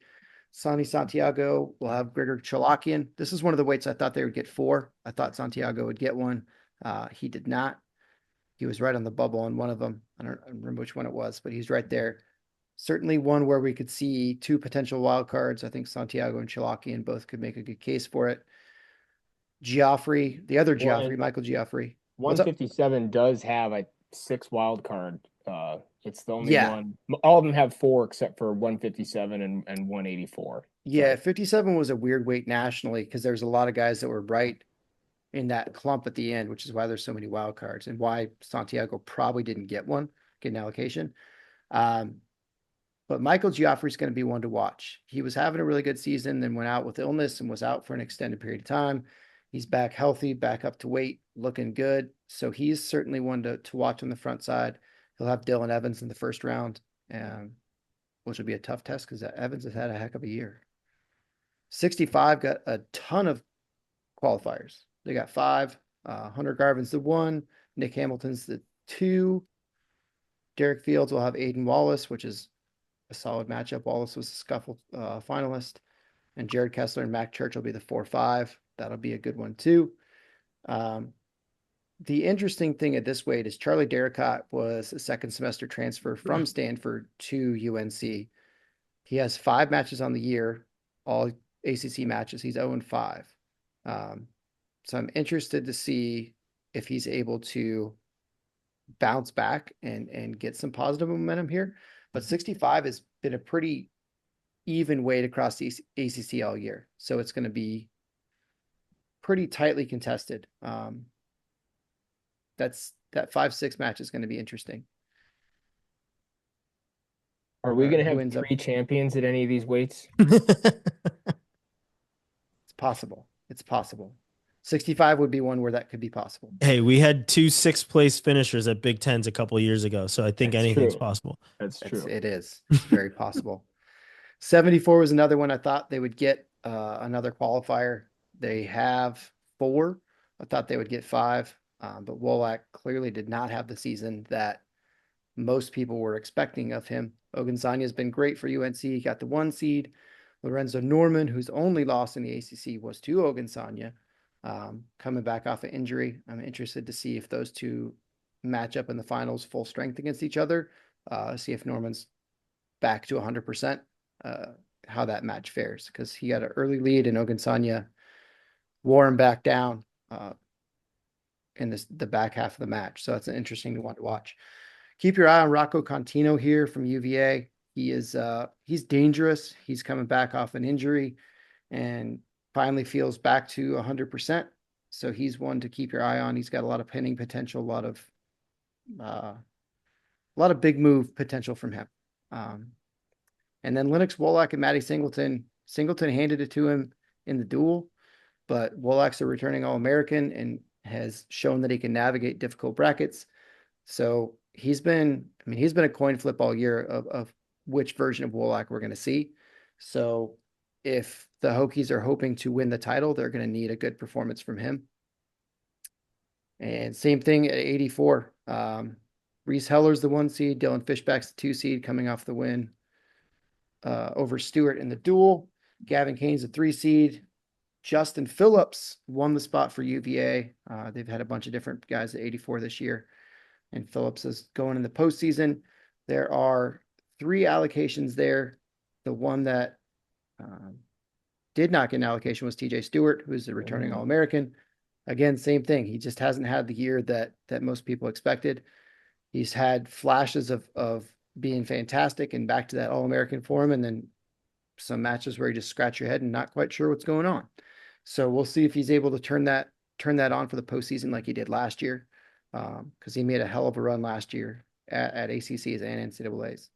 Sonny Santiago will have Grigor Chalakian. This is one of the weights I thought they would get 4. I thought Santiago would get one. He did not. He was right on the bubble on one of them. I don't remember which one it was, but he's right there. Certainly one where we could see 2 potential wild cards. I think Santiago and Chalakian both could make a good case for it. Geoffrey, the other Geoffrey, Michael Geoffrey. 157 does have a 6 wild card. It's the only one. All of them have 4 except for 157 and 184. Yeah, 57 was a weird weight nationally because there's a lot of guys that were right in that clump at the end, which is why there's so many wild cards and why Santiago probably didn't get an allocation. But Michael Geoffrey's going to be one to watch. He was having a really good season, then went out with illness and was out for an extended period of time. He's back healthy, back up to weight, looking good. So he's certainly one to watch on the front side. He'll have Dylan Evans in the first round, which will be a tough test because Evans has had a heck of a year. 65 got a ton of qualifiers. They got 5. Hunter Garvin's the 1. Nick Hamilton's the 2. Derek Fields will have Aiden Wallace, which is a solid matchup. Wallace was a scuffle finalist. And Jared Kessler and Mac Church will be the 4-5. That'll be a good one too. The interesting thing at this weight is Charlie Derricott was a second semester transfer from Stanford to UNC. He has 5 matches on the year, all ACC matches. He's 0-5. So I'm interested to see if he's able to bounce back and get some positive momentum here. But 65 has been a pretty even weight across the ACC all year. So it's going to be pretty tightly contested. That 5-6 match is going to be interesting. Are we going to Who have ends up? three champions at any of these weights? It's possible. It's possible. 65 would be one where that could be possible. Hey, we had 2 6th place finishers at Big Tens a couple of years ago, so I think That's anything's true. possible. That's true. It is. It's very possible. 74 was another one I thought they would get another qualifier. They have 4. I thought they would get 5, but Wolak clearly did not have the season that most people were expecting of him. Ogunsanya has been great for UNC. He got the 1 seed. Lorenzo Norman, whose only loss in the ACC was to Ogunsanya, coming back off an injury. I'm interested to see if those two match up in the finals full strength against each other. See if Norman's back to 100%. How that match fares, because he got an early lead and Ogunsanya wore him back down in the back half of the match. So it's an interesting one to watch. Keep your eye on Rocco Contino here from UVA. He's dangerous. He's coming back off an injury and finally feels back to 100%. So he's one to keep your eye on. He's got a lot of pinning potential, a lot of big move potential from him. And then Lennox Wolak and Matty Singleton. Singleton handed it to him in the duel, but Wolak's a returning All-American and has shown that he can navigate difficult brackets. So he's been a coin flip all year of which version of Wolak we're going to see. So if the Hokies are hoping to win the title, they're going to need a good performance from him. And same thing at 84. Reese Heller's the 1 seed. Dylan Fishback's the 2 seed coming off the win over Stewart in the duel. Gavin Kane's a 3 seed. Justin Phillips won the spot for UVA. They've had a bunch of different guys at 84 this year, and Phillips is going in the postseason. There are 3 allocations there. The one that did not get an allocation was TJ Stewart, who's a returning All-American. Again, same thing. He just hasn't had the year that most people expected. He's had flashes of being fantastic and back to that All-American form, and then some matches where you just scratch your head and not quite sure what's going on. So we'll see if he's able to turn that on for the postseason like he did last year, because he made a hell of a run last year at ACCs and NCAAs.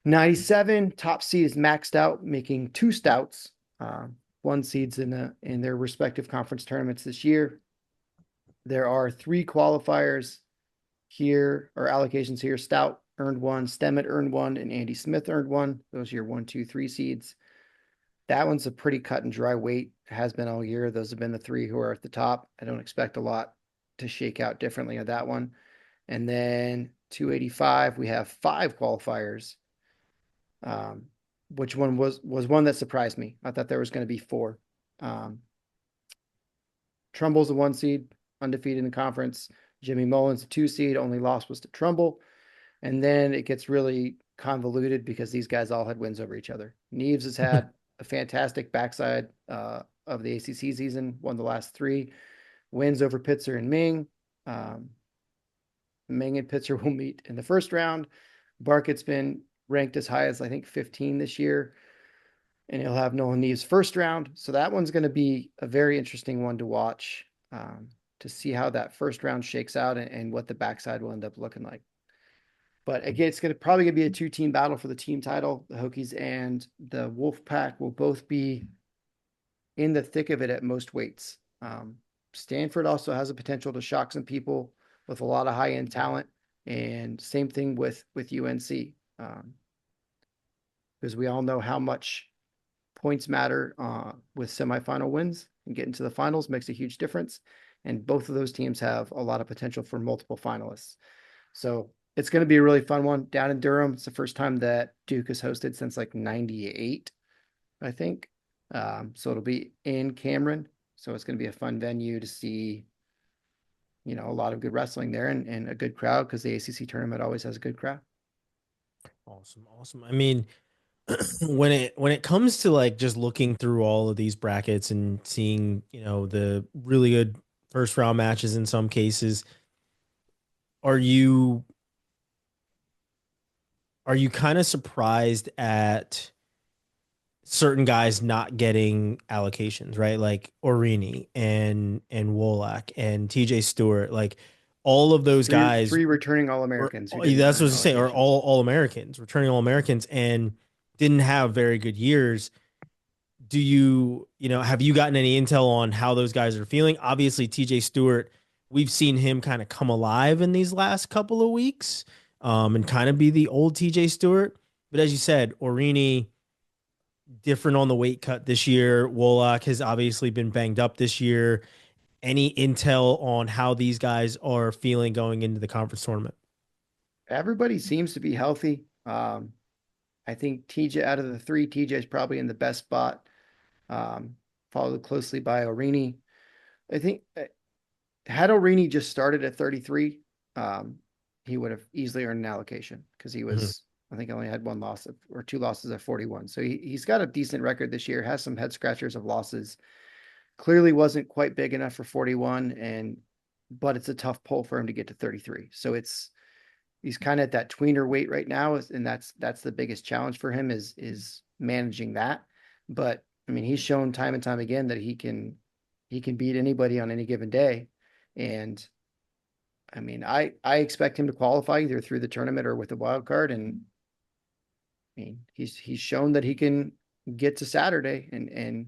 97 top seed is maxed out, making 2 stouts. 1 seeds in their respective conference tournaments this year. There are 3 qualifiers here, or allocations here. Stout earned 1, Stemmet earned 1, and Andy Smith earned 1. Those are your 1, 2, 3 seeds. That one's a pretty cut and dry weight, has been all year. Those have been the 3 who are at the top. I don't expect a lot to shake out differently on that one. And then 285, we have 5 qualifiers. Which one was one that surprised me? I thought there was going to be 4. Trumbull's a 1 seed, undefeated in the conference. Jimmy Mullins, a 2 seed, only loss was to Trumbull. And then it gets really convoluted because these guys all had wins over each other. Neves has had a fantastic backside of the ACC season, won the last 3. Wins over Pitzer and Ming. Ming and Pitzer will meet in the first round. Barkett's been ranked as high as, I think, 15 this year. And he'll have Nolan Neves first round. So that one's going to be a very interesting one to watch, to see how that first round shakes out and what the backside will end up looking like. But again, it's probably going to be a 2-team battle for the team title. The Hokies and the Wolfpack will both be in the thick of it at most weights. Stanford also has a potential to shock some people with a lot of high-end talent. And same thing with UNC. Because we all know how much points matter with semifinal wins, and getting to the finals makes a huge difference. And both of those teams have a lot of potential for multiple finalists. So it's going to be a really fun one down in Durham. It's the first time that Duke has hosted since like 98, I think. So it'll be in Cameron. So it's going to be a fun venue to see, a lot of good wrestling there and a good crowd, because the ACC tournament always has a good crowd. Awesome. I mean, when it comes to like just looking through all of these brackets and seeing, the really good first round matches in some cases, are you are you kind of surprised at certain guys not getting allocations, right? Like Orini and Wolak and TJ Stewart, like all of those guys Three returning or All-Americans who didn't that's what I earn was saying, or allocations. all Americans, returning All Americans, and didn't have very good years. Do have you gotten any intel on how those guys are feeling? Obviously, TJ Stewart, we've seen him kind of come alive in these last couple of weeks, and kind of be the old TJ Stewart. But as you said, Orini different on the weight cut this year. Wolak has obviously been banged up this year. Any intel on how these guys are feeling going into the conference tournament? Everybody seems to be healthy. I think TJ, out of the three, TJ is probably in the best spot, followed closely by Orini. I think had Orini just started at 33, he would have easily earned an allocation because he Mhm. was, I think, only had one loss or two losses at 41. So he's got a decent record this year, has some head scratchers of losses. Clearly wasn't quite big enough for 41, but it's a tough pull for him to get to 33. So he's kind of at that tweener weight right now, and that's the biggest challenge for him is managing that. But I mean, he's shown time and time again that he can beat anybody on any given day. And I mean, I expect him to qualify either through the tournament or with a wild card. And I mean, he's shown that he can get to Saturday and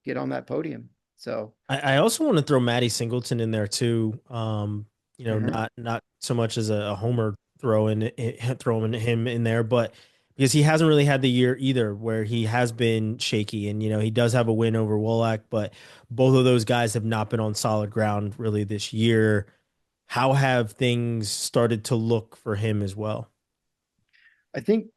get on that podium. So I also want to throw Matty Singleton in there too. mhm. Not so much as a homer throwing him in there, but because he hasn't really had the year either where he has been shaky, and he does have a win over Wolak, but both of those guys have not been on solid ground really this year. How have things started to look for him as well? I think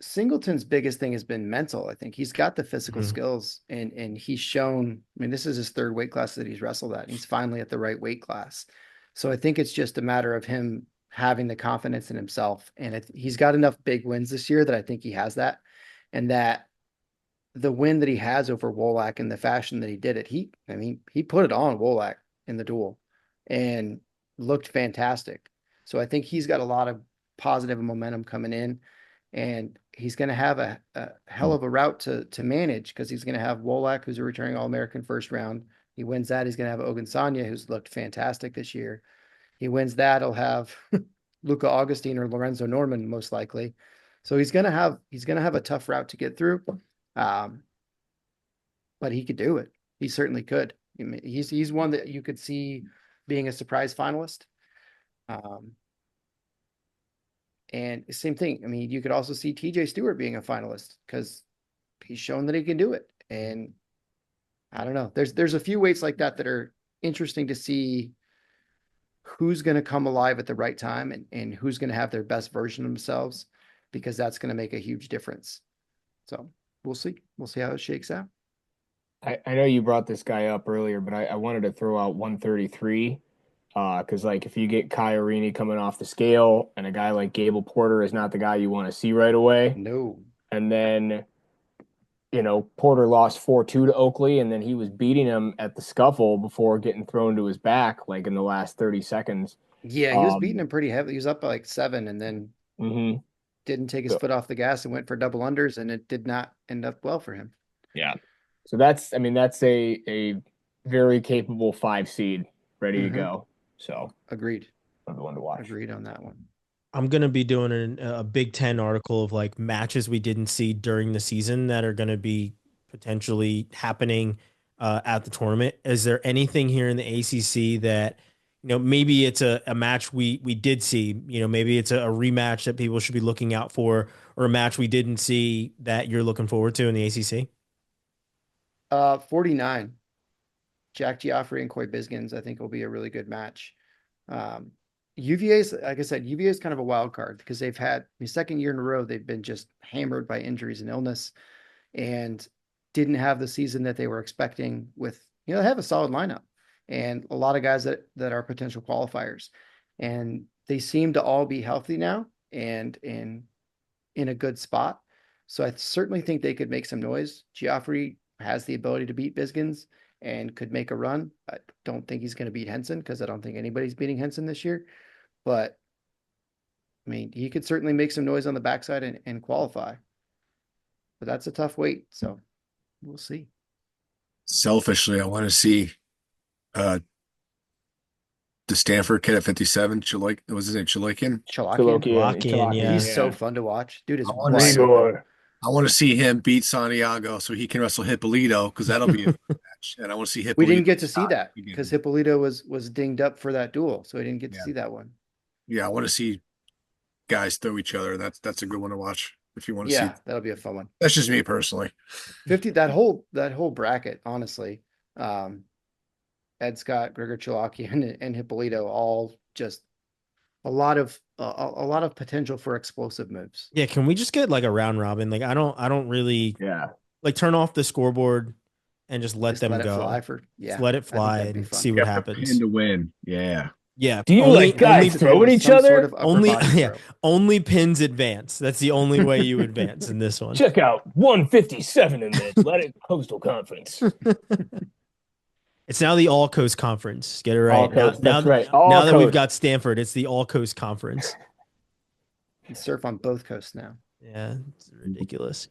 Singleton's biggest thing has been mental. I think he's got the physical Mhm. skills and he's shown, I mean, this is his third weight class that he's wrestled at. He's finally at the right weight class. So I think it's just a matter of him having the confidence in himself. And he's got enough big wins this year that I think he has that. And that the win that he has over Wolak and the fashion that he did it, I mean, he put it on Wolak in the duel and looked fantastic. So I think he's got a lot of positive momentum coming in, and he's going to have a hell of a route to manage because he's going to have Wolak, who's a returning All-American first round. He wins that. He's going to have Ogun Sanya, who's looked fantastic this year. He wins that. He'll have Luca Augustine or Lorenzo Norman most likely. So he's gonna have a tough route to get through. Um, but he could do it. He certainly could. I mean, he's one that you could see being a surprise finalist. Um, and same thing. I mean, you could also see TJ Stewart being a finalist because he's shown that he can do it. And I don't know. There's a few weights like that are interesting to see who's going to come alive at the right time and who's going to have their best version of themselves because that's going to make a huge difference. So we'll see. We'll see how it shakes out. I know you brought this guy up earlier, but I wanted to throw out 133 because like if you get Kai Orini coming off the scale and a guy like Gable Porter is not the guy you want to see right away, No. and then Porter lost 4-2 to Oakley, and then he was beating him at the scuffle before getting thrown to his back like in the last 30 seconds. Yeah, he was beating him pretty heavy. He was up by like 7 and then Mhm. didn't take his So, foot off the gas and went for double unders, and it did not end up well for him. yeah. So that's, I mean, that's a very capable 5 seed ready to Hmm. go. So Agreed. another one to watch. Agreed on that one. I'm gonna be doing a Big Ten article of like matches we didn't see during the season that are gonna be potentially happening at the tournament. Is there anything here in the ACC that maybe it's a match we did see? Maybe it's a rematch that people should be looking out for, or a match we didn't see that you're looking forward to in the ACC? 49. Jack Giaffre and Coy Bisgins, I think will be a really good match. Um, UVA's, like I said, UVA is kind of a wild card because they've had the second year in a row, they've been just hammered by injuries and illness and didn't have the season that they were expecting with, they have a solid lineup and a lot of guys that are potential qualifiers. And they seem to all be healthy now and in a good spot. So I certainly think they could make some noise. Geoffrey has the ability to beat Biskins and could make a run. I don't think he's going to beat Henson because I don't think anybody's beating Henson this year. But I mean, he could certainly make some noise on the backside and qualify. But that's a tough weight. So we'll see. Selfishly, I want to see uh the Stanford kid at 57, Chaloik, was his name Chaloikin? Chalakian. Chalakian, yeah. He's so fun to watch. Dude is I want to wide see, open. I want to see him beat Santiago so he can wrestle Hippolito because that'll be a fun match. And I want to see We Hippolito. didn't get to see that again. because Hippolito was dinged up for that duel. So we didn't get to Yeah. see that one. Yeah, I want to see guys throw each other. That's a good one to watch if you want to Yeah, see. that'll be a fun one. That's just me personally. 50, that whole bracket, honestly. Ed Scott, Gregor Chalaki, and Hippolito, all just a lot of potential for explosive moves. Yeah, can we just get like a round robin? Like I don't really like turn off the scoreboard and just let them let go. it fly for Just let it fly and see what happens. Pin to win. Yeah. Yeah. Do you like guys throwing each other? Sort of Only only pins advance. That's the only way you advance in this one. Check out 157 in the Atlantic Coastal Conference. It's now the All Coast Conference. Get it right. That's right. Now that we've got Stanford, it's the All Coast Conference. You surf on both coasts now. Yeah, it's ridiculous.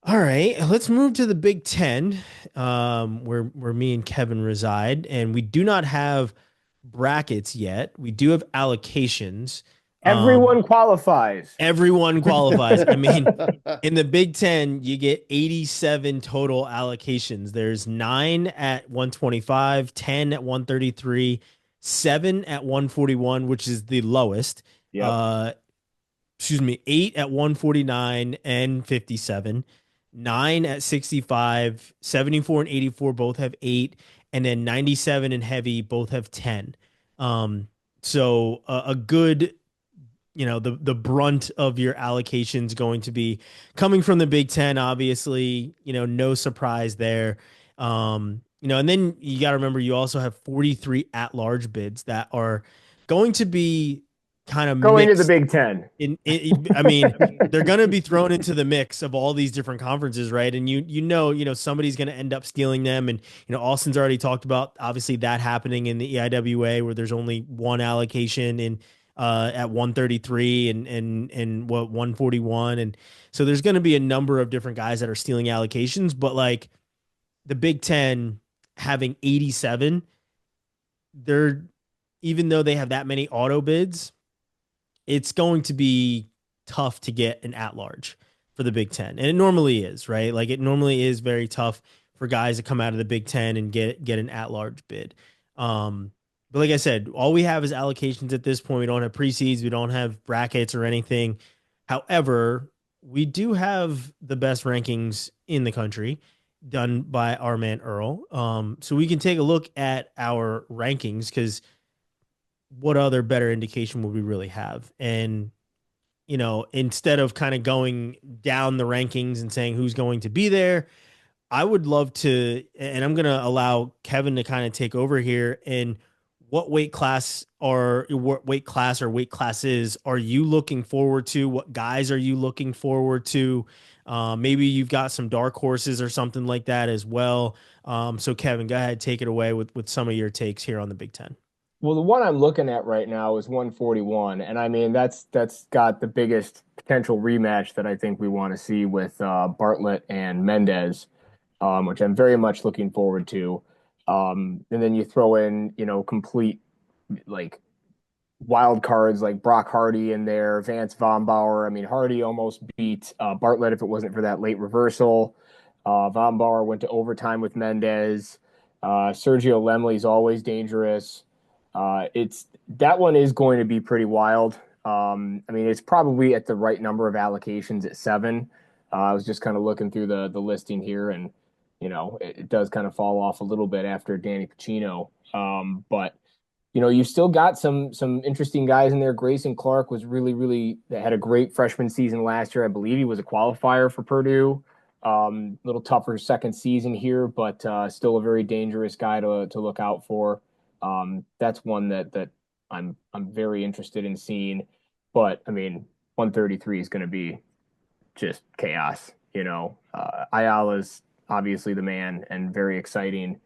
All right, let's move to the Big Ten, where me and Kevin reside, and we do not have brackets yet. We do have allocations. Everyone qualifies. Everyone qualifies. I mean, in the Big Ten, you get 87 total allocations. There's 9 at 125, 10 at 133, 7 at 141, which is the lowest. Yep. 8 at 149 and 57, 9 at 65, 74 and 84 both have 8, and then 97 and heavy both have 10. So a good, the brunt of your allocations going to be coming from the Big Ten, obviously, no surprise there. And then you got to remember, you also have 43 at-large bids that are going to be kind of going to the Big Ten. I mean, they're going to be thrown into the mix of all these different conferences, right? And somebody's going to end up stealing them. And Austin's already talked about obviously that happening in the EIWA where there's only one allocation in at 133 and 141, and so there's going to be a number of different guys that are stealing allocations. But like the Big Ten having 87, even though they have that many auto bids, it's going to be tough to get an at-large for the Big Ten. And it normally is, right? Like it normally is very tough for guys to come out of the Big Ten and get an at-large bid. But like I said, all we have is allocations at this point. We don't have pre-seeds. We don't have brackets or anything. However, we do have the best rankings in the country done by our man Earl. So we can take a look at our rankings because what other better indication would we really have? And, instead of kind of going down the rankings and saying who's going to be there, I would love to, and I'm going to allow Kevin to kind of take over here. And what weight class or weight classes are you looking forward to? What guys are you looking forward to? Maybe you've got some dark horses or something like that as well. So Kevin, go ahead, take it away with some of your takes here on the Big Ten. Well, the one I'm looking at right now is 141, and I mean that's got the biggest potential rematch that I think we want to see with Bartlett and Mendez, which I'm very much looking forward to. And then you throw in, complete like wild cards like Brock Hardy in there, Vance Von Bauer. I mean, Hardy almost beat Bartlett if it wasn't for that late reversal. Von Bauer went to overtime with Mendez. Sergio Lemley's always dangerous. That one is going to be pretty wild. I mean, it's probably at the right number of allocations at 7. I was just kind of looking through the listing here, and it does kind of fall off a little bit after Danny Pacino. But you've still got some interesting guys in there. Grayson Clark was really had a great freshman season last year. I believe he was a qualifier for Purdue. Little tougher second season here, but still a very dangerous guy to look out for. That's one that I'm very interested in seeing. But I mean, 133 is going to be just chaos. Ayala's obviously the man and very exciting,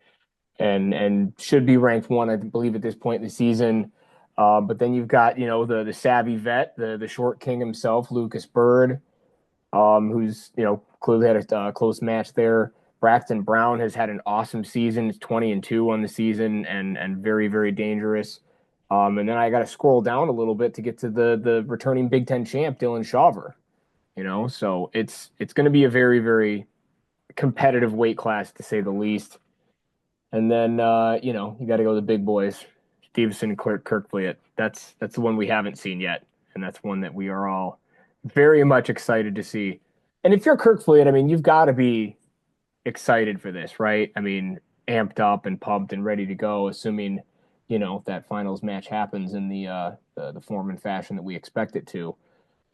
and should be ranked one, I believe, at this point in the season. But then you've got the savvy vet, the short king himself, Lucas Bird, who's clearly had a close match there. Braxton Brown has had an awesome season. It's 20-2 on the season, and very, very dangerous. And then I got to scroll down a little bit to get to the returning Big Ten champ, Dylan Shawver. So it's going to be a very, very competitive weight class, to say the least. And then you got to go to the big boys, Stevenson and Kirkfleet. That's the one we haven't seen yet, and that's one that we are all very much excited to see. And if you're Kirkfleet, I mean, you've got to be excited for this, right? I mean, amped up and pumped and ready to go, assuming that finals match happens in the form and fashion that we expect it to.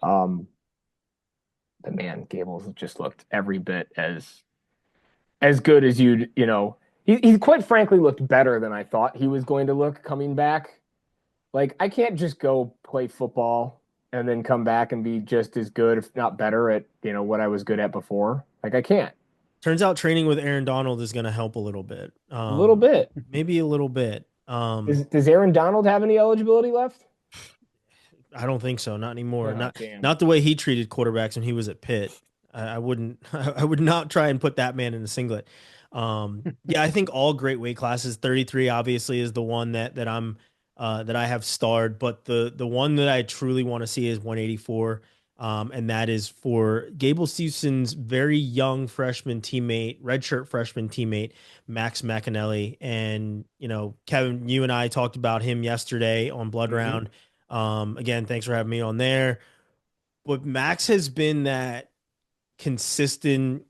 But man, Gables just looked every bit as good as he quite frankly looked better than I thought he was going to look coming back. Like, I can't just go play football and then come back and be just as good, if not better, at what I was good at before. Like, I can't. Turns out training with Aaron Donald is going to help a little bit. A little bit. Maybe a little bit. Does Aaron Donald have any eligibility left? I don't think so. Not anymore. Oh, not the way he treated quarterbacks when he was at Pitt. I would not try and put that man in a singlet. Yeah, I think all great weight classes. 33 obviously is the one that I have starred, but the one that I truly want to see is 184. And that is for Gable Stevenson's very young freshman teammate, redshirt freshman teammate, Max McAnally. And, Kevin, you and I talked about him yesterday on Blood Round. Again, thanks for having me on there. But Max has been that consistent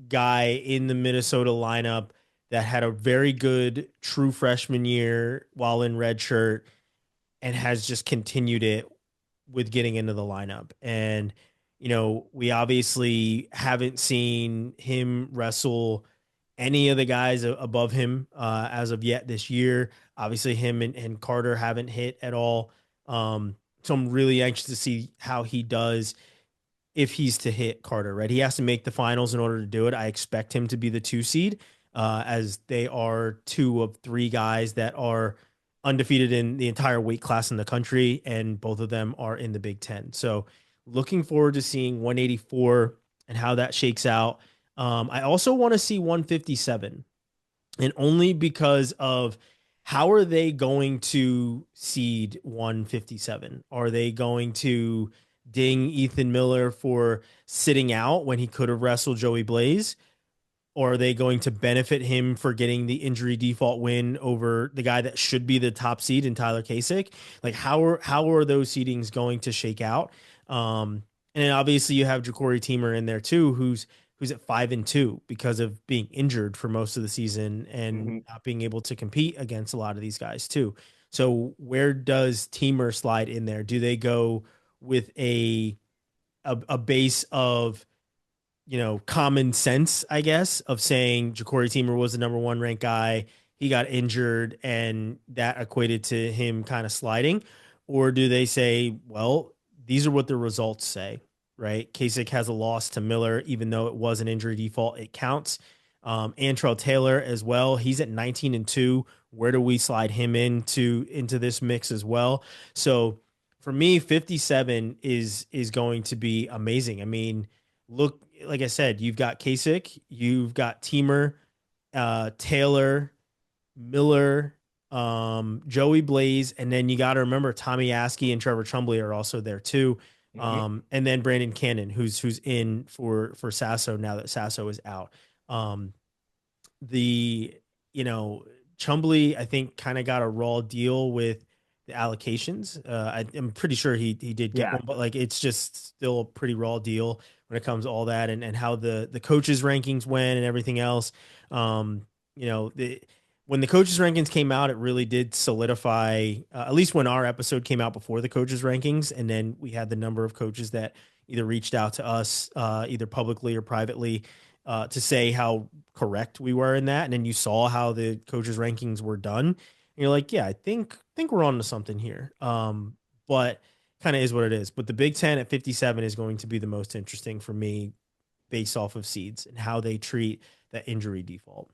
guy in the Minnesota lineup that had a very good true freshman year while in redshirt and has just continued it with getting into the lineup. And, we obviously haven't seen him wrestle any of the guys above him as of yet this year. Obviously him and Carter haven't hit at all. So I'm really anxious to see how he does if he's to hit Carter, right? He has to make the finals in order to do it. I expect him to be the 2 seed as they are 2 of 3 guys that are undefeated in the entire weight class in the country, and both of them are in the Big Ten. So looking forward to seeing 184 and how that shakes out. I also want to see 157, and only because of how are they going to seed 157? Are they going to ding Ethan Miller for sitting out when he could have wrestled Joey Blaze? Or are they going to benefit him for getting the injury default win over the guy that should be the top seed in Tyler Kasich? Like, how are those seedings going to shake out? And then obviously you have Ja'Cory Teamer in there too, who's at 5-2 because of being injured for most of the season and not being able to compete against a lot of these guys too. So where does Teamer slide in there? Do they go with a base of, common sense, I guess, of saying Ja'Cory Teamer was the number 1 ranked guy, he got injured, and that equated to him kind of sliding? Or do they say, well, these are what the results say, right? Kasich has a loss to Miller, even though it was an injury default, it counts. Antrell Taylor as well, he's at 19-2. Where do we slide him into this mix as well? So for me, 57 is going to be amazing. I mean, look, like I said, you've got Kasich, you've got Teamer, Taylor, Miller, Joey Blaze, and then you got to remember Tommy Askey and Trevor Trumbley are also there too. And then Brandon Cannon, who's in for Sasso now that Sasso is out. Trumbley, I think, kind of got a raw deal with the allocations. I'm pretty sure he did get one, but like, it's just still a pretty raw deal when it comes to all that and how the coaches rankings went and everything else. When the coaches rankings came out, it really did solidify, at least when our episode came out before the coaches rankings. And then we had the number of coaches that either reached out to us, either publicly or privately, to say how correct we were in that. And then you saw how the coaches rankings were done. And you're like, yeah, I think we're on to something here. But kind of is what it is. But the Big Ten at 57 is going to be the most interesting for me based off of seeds and how they treat that injury default.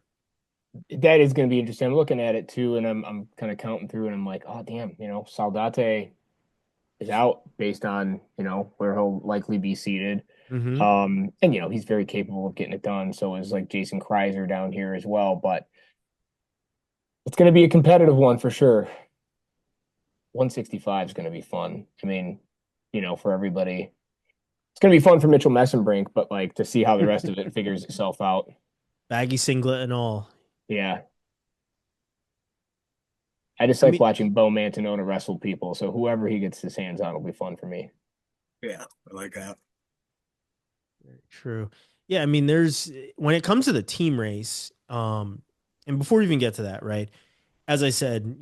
That is going to be interesting. I'm looking at it too, and I'm kind of counting through, and I'm like, oh damn, Saldate is out based on where he'll likely be seated. Mm-hmm. And he's very capable of getting it done. So is like Jason Kreiser down here as well. But it's going to be a competitive one for sure. 165 is going to be fun. I mean, for everybody, it's going to be fun for Mitchell Messenbrink, but like to see how the rest of it figures itself out. Baggy singlet and all. Yeah. I just like watching Bo Mantanona wrestle people. So whoever he gets his hands on will be fun for me. Yeah, I like that. Very true. Yeah, I mean, when it comes to the team race, and before we even get to that, right? As I said,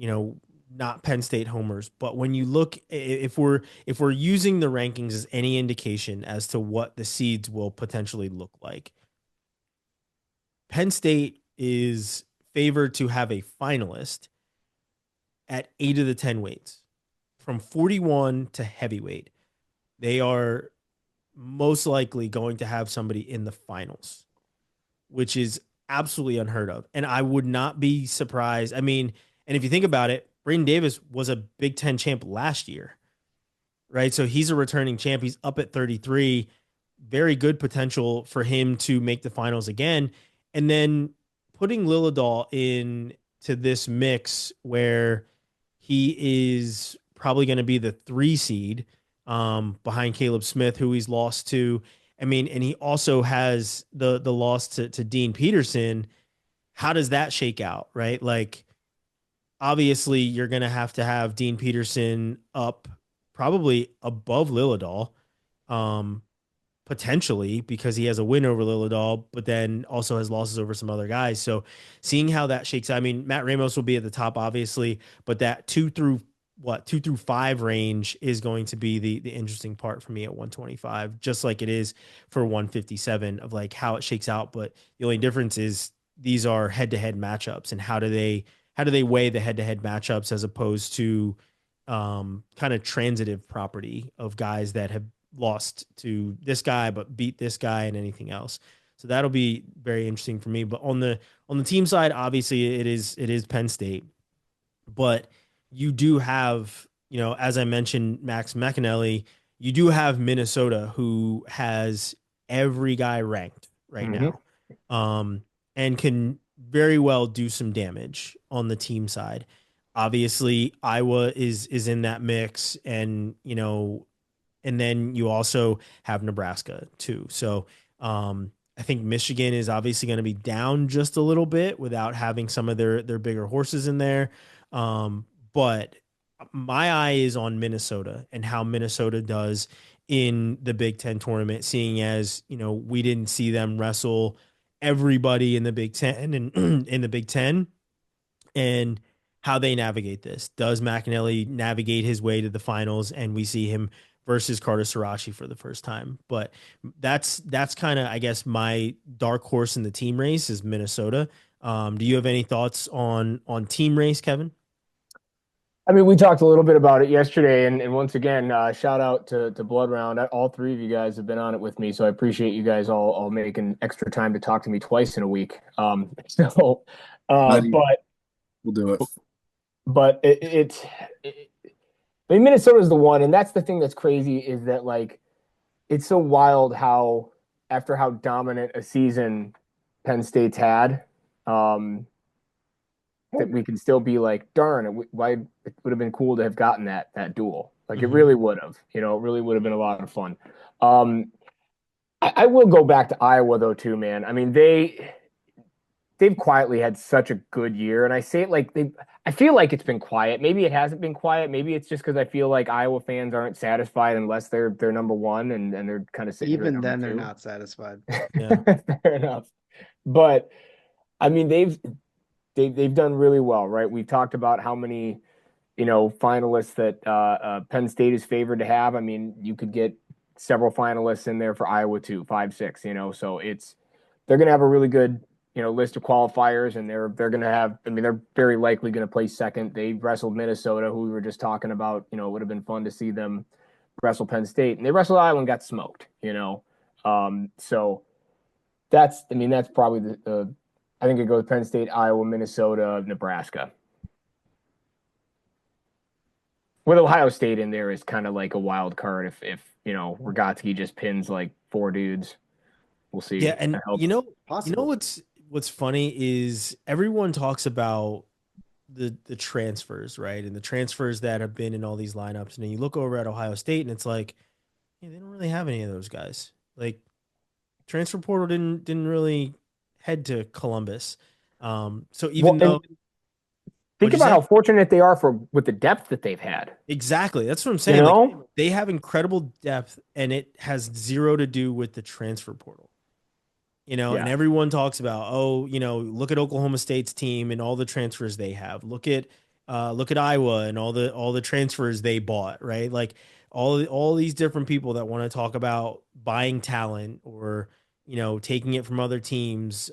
not Penn State homers, but when you look, if we're using the rankings as any indication as to what the seeds will potentially look like, Penn State is favored to have a finalist at 8 of the 10 weights, from 41 to heavyweight. They are most likely going to have somebody in the finals, which is absolutely unheard of. And I would not be surprised. I mean, and if you think about it, Braden Davis was a Big Ten champ last year, right? So he's a returning champ. He's up at 33. Very good potential for him to make the finals again. And then putting Lillidahl into this mix where he is probably going to be the 3 seed behind Caleb Smith, who he's lost to. I mean, and he also has the loss to Dean Peterson. How does that shake out, right? Like, obviously, you're going to have Dean Peterson up probably above Lillidahl, potentially, because he has a win over Lillidahl, but then also has losses over some other guys. So seeing how that shakes out, I mean, Matt Ramos will be at the top, obviously, but that 2 through 5 range is going to be the interesting part for me at 125, just like it is for 157 of like how it shakes out. But the only difference is these are head-to-head matchups, and how do they weigh the head-to-head matchups as opposed to kind of transitive property of guys that have lost to this guy but beat this guy and anything else. So that'll be very interesting for me. But on the team side, obviously it is Penn State, but you do have, as I mentioned, Max McAnally, you do have Minnesota, who has every guy ranked right now, and can very well do some damage on the team side. Obviously, Iowa is in that mix, and and then you also have Nebraska too. So I think Michigan is obviously going to be down just a little bit without having some of their bigger horses in there. But my eye is on Minnesota and how Minnesota does in the Big Ten tournament, seeing as, we didn't see them wrestle everybody in the Big Ten and in the Big Ten, and how they navigate this. Does McAnally navigate his way to the finals, and we see him versus Carter Sarachi for the first time? But that's kind of, I guess, my dark horse in the team race is Minnesota. Do you have any thoughts on team race, Kevin? I mean, we talked a little bit about it yesterday, and once again, shout out to Blood Round. All 3 of you guys have been on it with me, so I appreciate you guys all making extra time to talk to me twice in a week. But We'll do it. But I mean, Minnesota is the one, and that's the thing that's crazy, is that like it's so wild how after how dominant a season Penn State's had, that we can still be like, darn, it would have been cool to have gotten that duel. Like, it really would have, it really would have been a lot of fun. I will go back to Iowa though too, man. I mean, they've quietly had such a good year, and I say it like I feel like it's been quiet. Maybe it hasn't been quiet. Maybe it's just because I feel like Iowa fans aren't satisfied unless they're number 1, and they're kind of sitting even then 2. They're not satisfied. Yeah. Fair enough. But I mean, they've done really well, right? We've talked about how many finalists that Penn State is favored to have. I mean, you could get several finalists in there for Iowa too, 5, 6. So they're going to have a really good list of qualifiers, and they're going to have. I mean, they're very likely going to place second. They wrestled Minnesota, who we were just talking about. It would have been fun to see them wrestle Penn State, and they wrestled Iowa and got smoked. So that's probably the I think it goes Penn State, Iowa, Minnesota, Nebraska. With Ohio State in there is kind of like a wild card. If Rogotsky just pins like 4 dudes, we'll see. Yeah, and Possible. what's funny is everyone talks about the transfers, right? And the transfers that have been in all these lineups. And then you look over at Ohio State and it's like, yeah, they don't really have any of those guys. Like transfer portal didn't really head to Columbus. So even though think about how fortunate they are with the depth that they've had. Exactly. That's what I'm saying. Like they have incredible depth and it has zero to do with the transfer portal. And everyone talks about, look at Oklahoma State's team and all the transfers they have. Look at Iowa and all the transfers they bought, right? Like all these different people that want to talk about buying talent or, taking it from other teams.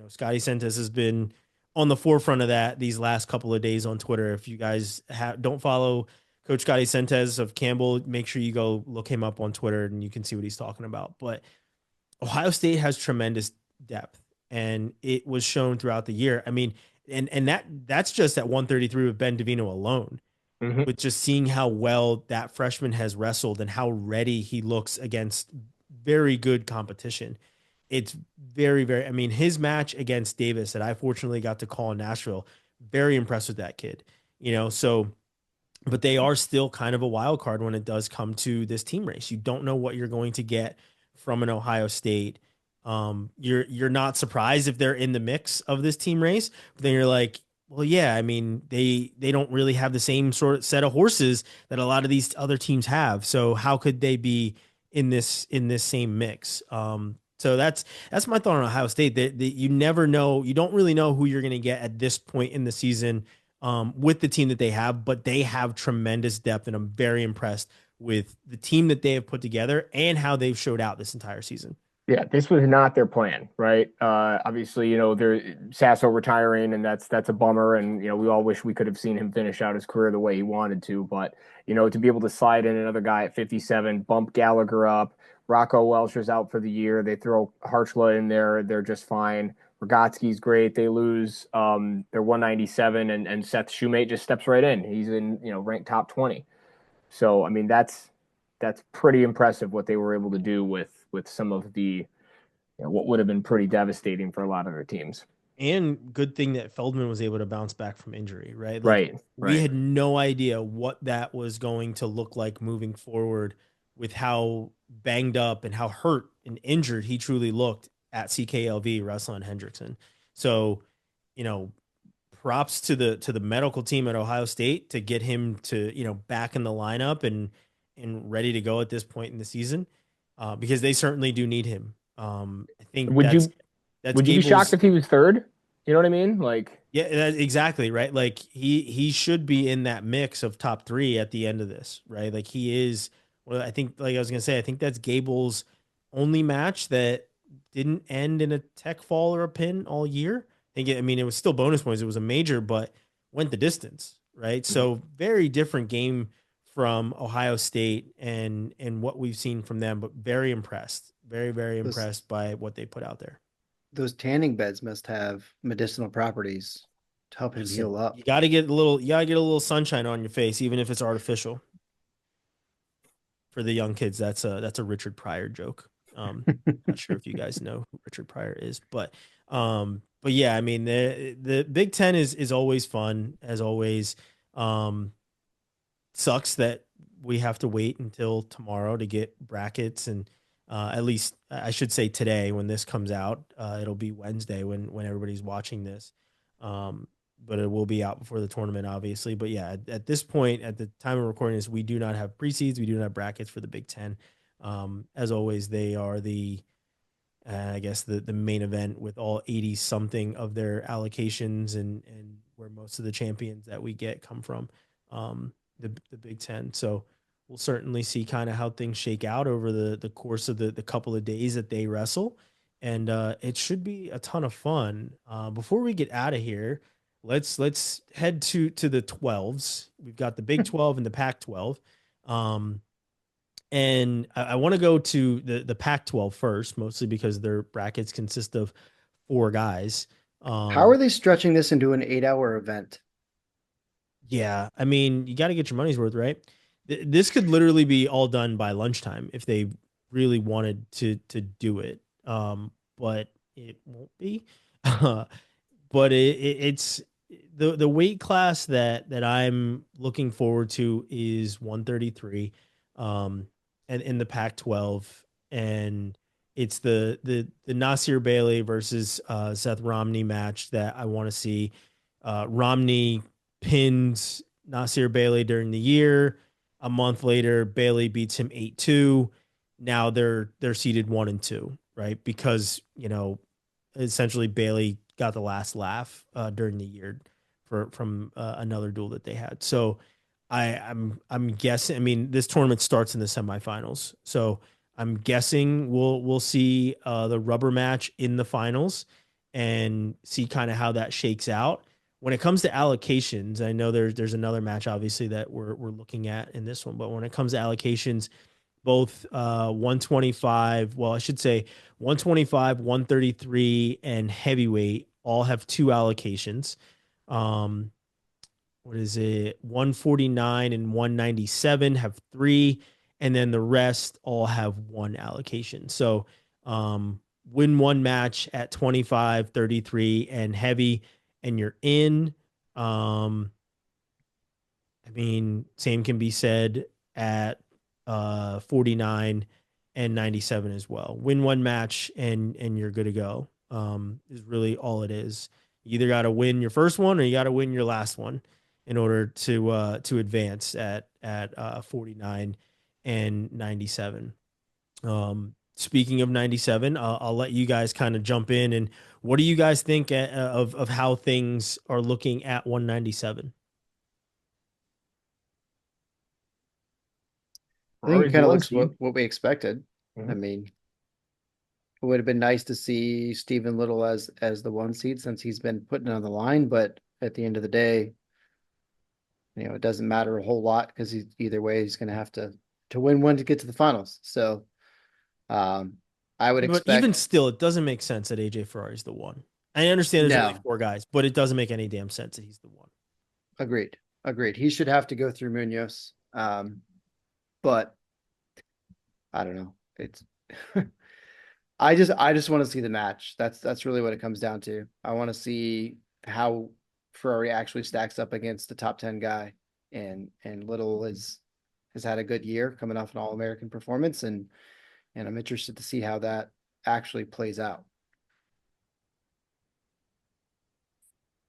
Scotty Sentes has been on the forefront of that these last couple of days on Twitter. If you guys don't follow Coach Scotty Sentes of Campbell, make sure you go look him up on Twitter and you can see what he's talking about. But Ohio State has tremendous depth, and it was shown throughout the year. I mean, and that's just at 133 with Ben DeVino alone, with just seeing how well that freshman has wrestled and how ready he looks against very good competition. It's very, very, I mean, his match against Davis that I fortunately got to call in Nashville, very impressed with that kid, but they are still kind of a wild card when it does come to this team race. You don't know what you're going to get from an Ohio State. You're not surprised if they're in the mix of this team race, but then you're like, well, yeah, I mean, they don't really have the same sort of set of horses that a lot of these other teams have. So how could they be in this same mix? So that's my thought on Ohio State. That you never know, you don't really know who you're going to get at this point in the season with the team that they have, but they have tremendous depth, and I'm very impressed with the team that they have put together and how they've showed out this entire season. Yeah, this was not their plan, right? Obviously, they're Sasso retiring, and that's a bummer. And we all wish we could have seen him finish out his career the way he wanted to. But to be able to slide in another guy at 57, bump Gallagher up, Rocco Welcher's out for the year. They throw Harchla in there, they're just fine. Rogotsky's great. They lose their 197, and Seth Shoemate just steps right in. He's in ranked top 20. So, I mean, that's pretty impressive what they were able to do with some of the what would have been pretty devastating for a lot of their teams. And good thing that Feldman was able to bounce back from injury, right? Right. We had no idea what that was going to look like moving forward with how banged up and how hurt and injured he truly looked at CKLV wrestling Hendrickson. So, props to the medical team at Ohio State to get him to, back in the lineup and ready to go at this point in the season, because they certainly do need him. I think would you be shocked if he was third? You know what I mean? Like, yeah, exactly. Right. Like he should be in that mix of top 3 at the end of this, right? Like he is, well, I think, like I was going to say, I think that's Gable's only match that didn't end in a tech fall or a pin all year. It was still bonus points. It was a major, but went the distance, right? Mm-hmm. So very different game from Ohio State and what we've seen from them, but very impressed, very, very impressed by what they put out there. Those tanning beds must have medicinal properties to help him heal up. You got to get a little sunshine on your face, even if it's artificial. For the young kids, that's a Richard Pryor joke. Not sure if you guys know who Richard Pryor is, but yeah, I mean, the Big Ten is always fun, as always. Sucks that we have to wait until tomorrow to get brackets, and at least I should say today when this comes out. It'll be Wednesday when everybody's watching this, but it will be out before the tournament, obviously. But yeah, at this point, at the time of recording this, we do not have pre-seeds. We do not have brackets for the Big Ten. As always, they are the main event with all 80 something of their allocations and where most of the champions that we get come from, the Big Ten. So we'll certainly see kind of how things shake out over the course of the couple of days that they wrestle. And it should be a ton of fun. Before we get out of here, let's head to the 12s. We've got the Big 12 and the Pac 12. And I want to go to the Pac-12 first, mostly because their brackets consist of 4 guys. How are they stretching this into an 8-hour event? Yeah, I mean, you got to get your money's worth, right? This could literally be all done by lunchtime if they really wanted to do it. But it won't be. But it's the weight class that I'm looking forward to is 133, and in the Pac-12, and it's the Nasir Bailey versus Seth Romney match that I want to see. Romney pins Nasir Bailey during the year. A month later, Bailey beats him 8-2. Now they're seeded 1 and 2, right? Because essentially Bailey got the last laugh during the year from another duel that they had. So I'm guessing. I mean, this tournament starts in the semifinals, so I'm guessing we'll see the rubber match in the finals and see kind of how that shakes out. When it comes to allocations, I know there's another match obviously that we're looking at in this one, but when it comes to allocations, both 125, well, I should say 125, 133, and heavyweight all have 2 allocations. Um, what is it? 149 and 197 have 3, and then the rest all have 1 allocation. So win one match at 25, 33, and heavy, and you're in. I mean, same can be said at 49 and 97 as well. Win one match and you're good to go. Is really all it is. You either got to win your first one or you got to win your last one in order to advance at 49 and 97. Speaking of 97, I'll let you guys kind of jump in. And what do you guys think of how things are looking at 197? I think it Ferrari's kind of one looks seed. what we expected. I Mhm. mean, it would have been nice to see Stephen Little as the 1 seed since he's been putting it on the line, but at the end of the day, it doesn't matter a whole lot because either way he's going to have to win one to get to the finals. So, um, I would But even expect still, it doesn't make sense that AJ Ferrari's the one. I understand there's only no. 4 guys, but it doesn't make any damn sense that he's the one. Agreed. Agreed. He should have to go through Munoz. But I don't know. It's I just want to see the match. That's really what it comes down to. I want to see how Ferrari actually stacks up against the top 10 guy. And Little has had a good year coming off an All-American performance, and I'm interested to see how that actually plays out.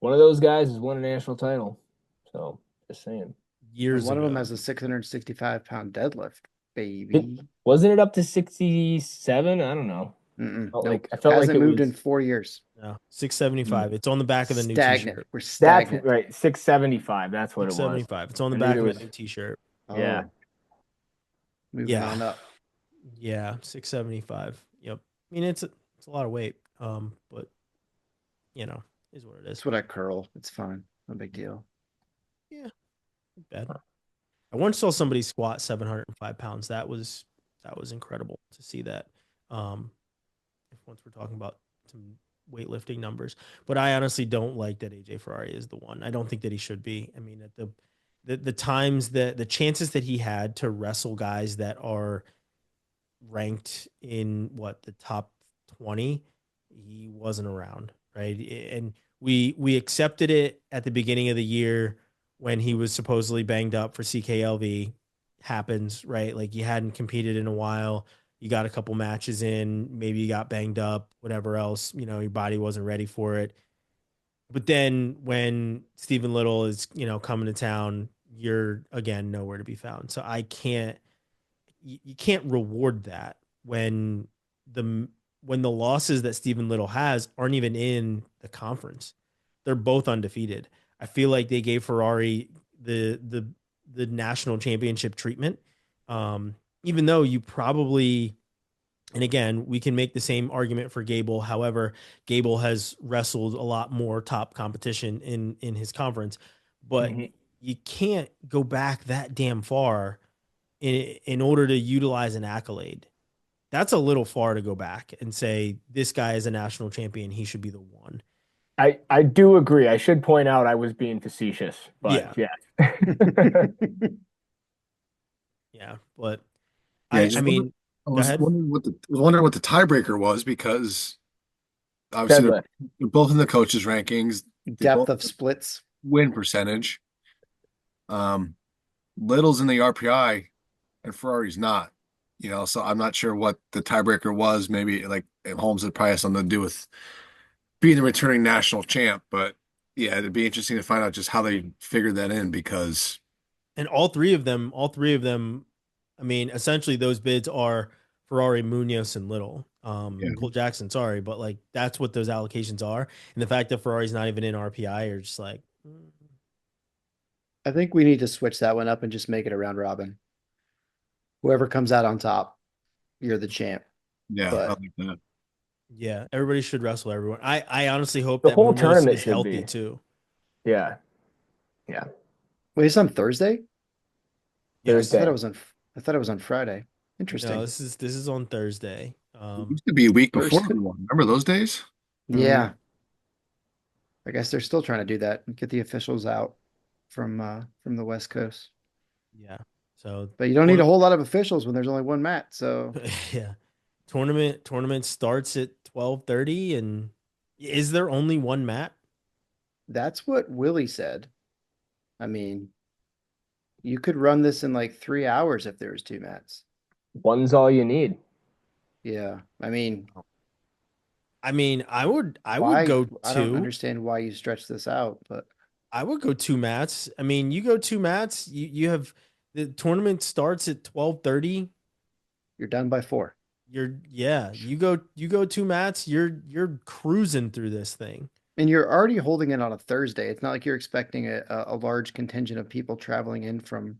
One of those guys has won a national title. So just saying. And Years one ago. of them has a 665-pound deadlift, baby. Wasn't it up to 67? I don't know. Nope. I felt like Hasn't it moved was in 4 years. No, 675. It's on the back of the new Stagnant. t-shirt. We're that's stagnant. right. 675. That's what it was. 675. It's on the I knew back there of was- the new t-shirt. Yeah. Oh, moving on Yeah. up. Yeah, 675. Yep. I mean, it's a lot of weight. But is what it is. That's what I curl. It's fine. No big deal. Yeah. Not bad. I once saw somebody squat 705 pounds. That was incredible to see that. If once we're talking about some weightlifting numbers, but I honestly don't like that AJ Ferrari is the one. I don't think that he should be. I mean, at the times that the chances that he had to wrestle guys that are ranked in the top 20, he wasn't around, right? And we accepted it at the beginning of the year when he was supposedly banged up for CKLV. Happens, right? Like, you hadn't competed in a while, you got a couple matches in, maybe you got banged up, whatever else, your body wasn't ready for it. But then when Stephen Little is, coming to town, you're again nowhere to be found. So you can't reward that the when the losses that Stephen Little has aren't even in the conference. They're both undefeated. I feel like they gave Ferrari the national championship treatment. Even though you probably, and again, we can make the same argument for Gable. However, Gable has wrestled a lot more top competition in his conference, but Mhm. you can't go back that damn far in order to utilize an accolade. That's a little far to go back and say this guy is a national champion. He should be the one. I do agree. I should point out I was being facetious, Yeah. but yeah. Yeah. But Yeah, I just mean, I go was ahead. wondering what the tiebreaker was because obviously Deadlift. they're both in the coaches' rankings. They Depth both of splits. win percentage. Little's in the RPI and Ferrari's not. So I'm not sure what the tiebreaker was. Maybe like Holmes had probably has something to do with being the returning national champ. But yeah, it'd be interesting to find out just how they figured that in because And all three of them, I mean, essentially those bids are Ferrari, Munoz, and Little. yeah, Cole Jackson, sorry, but like that's what those allocations are. And the fact that Ferrari's not even in RPI are just like, I think we need to switch that one up and just make it a round robin. Whoever comes out on top, you're the champ. yeah, I But like that. yeah, everybody should wrestle everyone. I honestly hope The that whole Munoz tournament is should healthy be. too. Yeah. Yeah. wait, it's on Thursday? I Yes. thought it Thursday. was on I thought it was on Friday. No, Interesting. this is on Thursday. It used to be a week before First, everyone. Remember those days? yeah. I guess they're still trying to do that and get the officials out from the West Coast. Yeah. So But you don't need a whole lot of officials when there's only one mat. So yeah. Tournament starts at 12:30 and is there only one mat? that's what Willie said. I mean, you could run this in like 3 hours if there was two mats. One's all you need. Yeah. I mean, I mean, I would why? go I don't two. understand why you stretch this out, but I would go two mats. I mean, you go two mats, you have the tournament starts at 12:30. you're done by 4. You go two mats, you're cruising through this thing. And you're already holding it on a Thursday. It's not like you're expecting a large contingent of people traveling in from,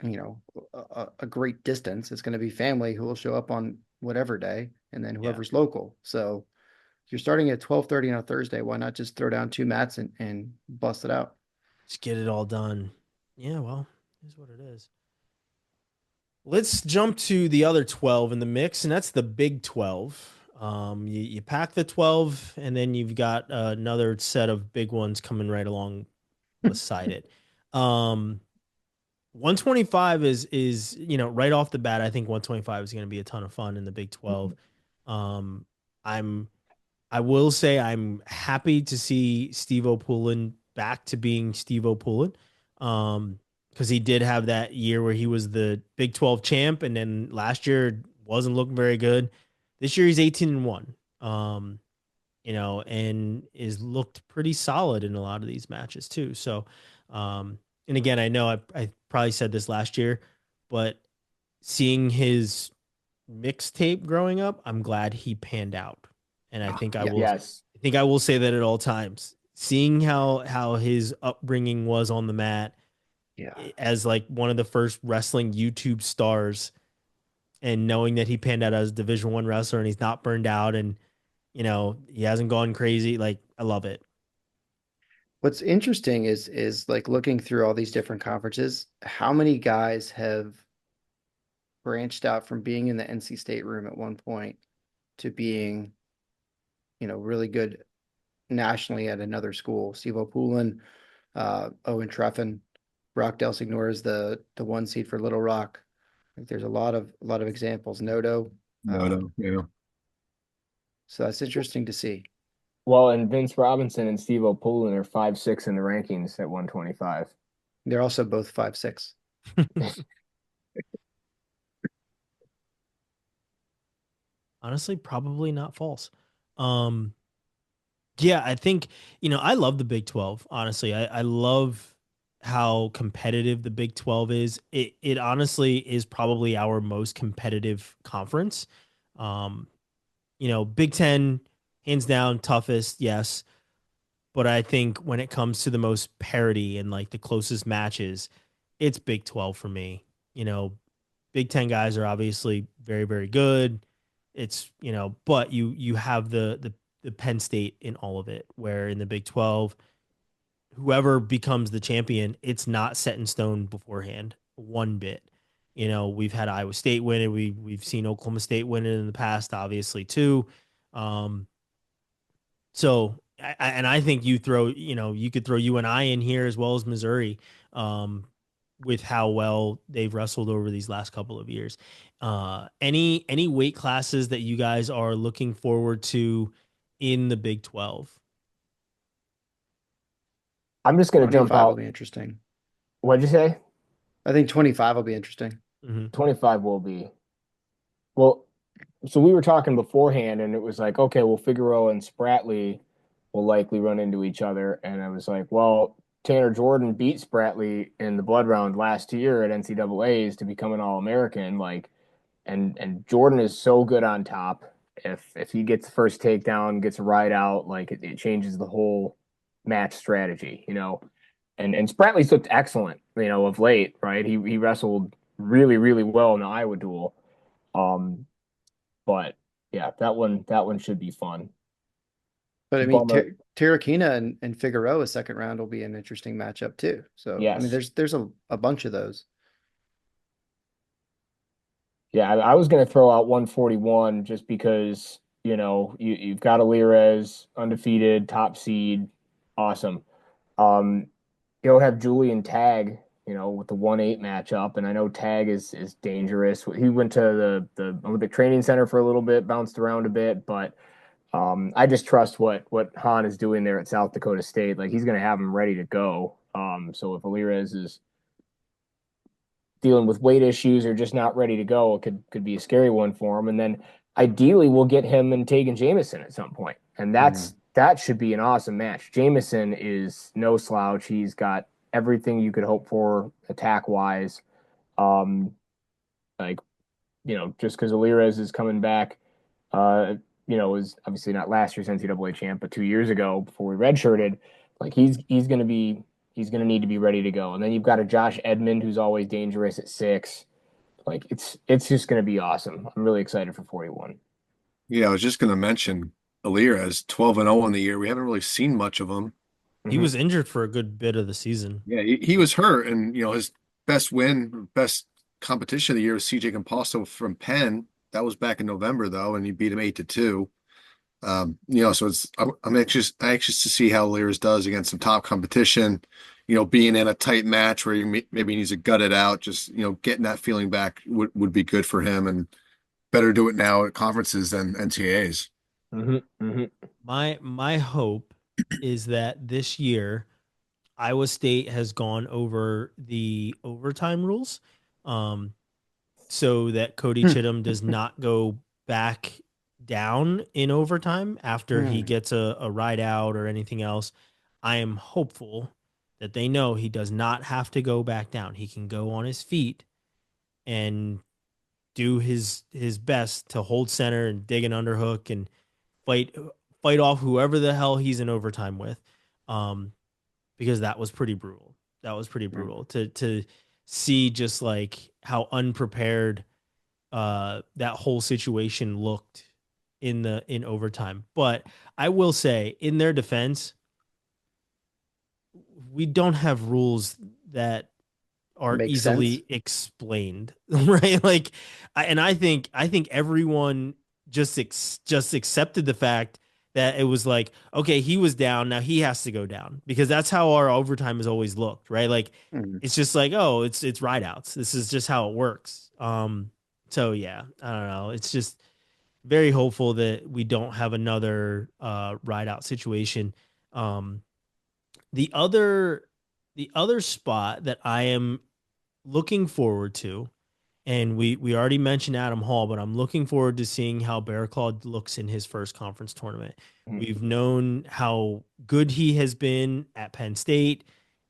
a great distance. It's going to be family who will show up on whatever day, and then Yeah. whoever's local. So if you're starting at 12:30 on a Thursday, why not just throw down two mats and bust it out? Just get it all done. Yeah, well, here's what it is. Let's jump to the other 12 in the mix, and that's the Big 12. You pack the 12, and then you've got another set of big ones coming right along beside it. 125 is right off the bat. I think 125 is going to be a ton of fun in the Big 12. Um, I'm I will say I'm happy to see Steve O'Pullen back to being Steve O'Pullen. Because he did have that year where he was the Big 12 champ, and then last year wasn't looking very good. This year he's 18-1. And is looked pretty solid in a lot of these matches too. So, and again, I know I probably said this last year, but seeing his mixtape growing up, I'm glad he panned out. And Yeah. Yes. I think I will say that at all times. Seeing how his upbringing was on the mat Yeah. as like one of the first wrestling YouTube stars, and knowing that he panned out as a Division I wrestler and he's not burned out, and he hasn't gone crazy. Like, I love it. What's interesting is like looking through all these different conferences, how many guys have branched out from being in the NC State room at one point to being, really good nationally at another school. Steve O'Pullen, Owen Truffin, Brock Del Signore is the one seed for Little Rock. Like there's a lot of examples. Noto. No, yeah. So that's interesting to see. Well, and Vince Robinson and Steve O'Pullen are 5'6" in the rankings at 125. They're also both 5'6". Honestly, probably not false. Yeah, I think, I love the Big 12. Honestly, I love how competitive the Big 12 is. It honestly is probably our most competitive conference. Big 10, hands down, toughest, yes. But I think when it comes to the most parity and like the closest matches, it's Big 12 for me. Big 10 guys are obviously very, very good. It's, but you have the Penn State in all of it, where in the Big 12, whoever becomes the champion, it's not set in stone beforehand. one bit. You know, we've had Iowa State win it. We've seen Oklahoma State win it in the past, obviously too. Um, and I think you could throw UNI in here as well as Missouri, um, with how well they've wrestled over these last couple of years. Any weight classes that you guys are looking forward to in the Big 12? I'm just going to jump 25 will out. be interesting. What'd you say? I think 25 will be interesting. 25 will be. Well, so we were talking beforehand, and it was like, okay, well, Figueroa and Spratley will likely run into each other. And I was like, well, Tanner Jordan beat Spratley in the blood round last year at NCAA's to become an All-American. Like, and Jordan is so good on top. If he gets the first takedown, gets a ride out, like it changes the whole match strategy, you know. And Spratley's looked excellent, you know, of late, right? He wrestled really, really well in the Iowa duel. But yeah, that one should be fun. But I mean, Bummer. Terrakina and Figueroa second round will be an interesting matchup too. So I mean, Yes. there's a bunch of those. Yeah, I was going to throw out 141 just because, you know, you've got Alirez, undefeated, top seed. Awesome. Um, You'll have Julian Tag, you know, with the 1-8 matchup. And I know Tag is dangerous. He went to the Olympic Training Center for a little bit, bounced around a bit, but I just trust what Han is doing there at South Dakota State. Like he's going to have him ready to go. So if Alirez is dealing with weight issues or just not ready to go, it could be a scary one for him. And then ideally, we'll get him and Tegan Jamison at some point, and that should be an awesome match. Jamison is no slouch. He's got everything you could hope for attack wise. Like you know, just because Alirez is coming back, is obviously not last year's NCAA champ, but 2 years ago before we redshirted, like he's gonna need to be ready to go. And then you've got a Josh Edmond who's always dangerous at 6. Like it's just gonna be awesome. I'm really excited for 41. Yeah, I was just going to mention Alirez, 12-0 in the year. We haven't really seen much of him. He was injured for a good bit of the season. Yeah, he was hurt, and his best win, best competition of the year was CJ Campasso from Penn. That was back in November though, and he beat him 8-2. So I'm anxious to see how Lears does against some top competition. Being in a tight match where maybe he needs to gut it out, just getting that feeling back would be good for him, and better do it now at conferences than NCAAs. My hope is that this year Iowa State has gone over the overtime rules, so that Cody Chittum does not go back down in overtime after he gets a ride out or anything else. I am hopeful that they know he does not have to go back down. He can go on his feet and do his best to hold center and dig an underhook and fight off whoever the hell he's in overtime with. Because that was pretty brutal. That was pretty brutal to see just like how unprepared that whole situation looked in overtime. But I will say, in their defense, we don't have rules that are Makes easily sense. explained, right? Like, I think everyone just accepted the fact that it was like, okay, he was down, now he has to go down, because that's how our overtime has always looked, right? Like, it's just like, oh, it's ride outs. This is just how it works. So yeah, I don't know. It's just very hopeful that we don't have another ride out situation. The other spot that I am looking forward to, and we already mentioned Adam Hall, but I'm looking forward to seeing how Bear Claw looks in his first conference tournament. We've known how good he has been at Penn State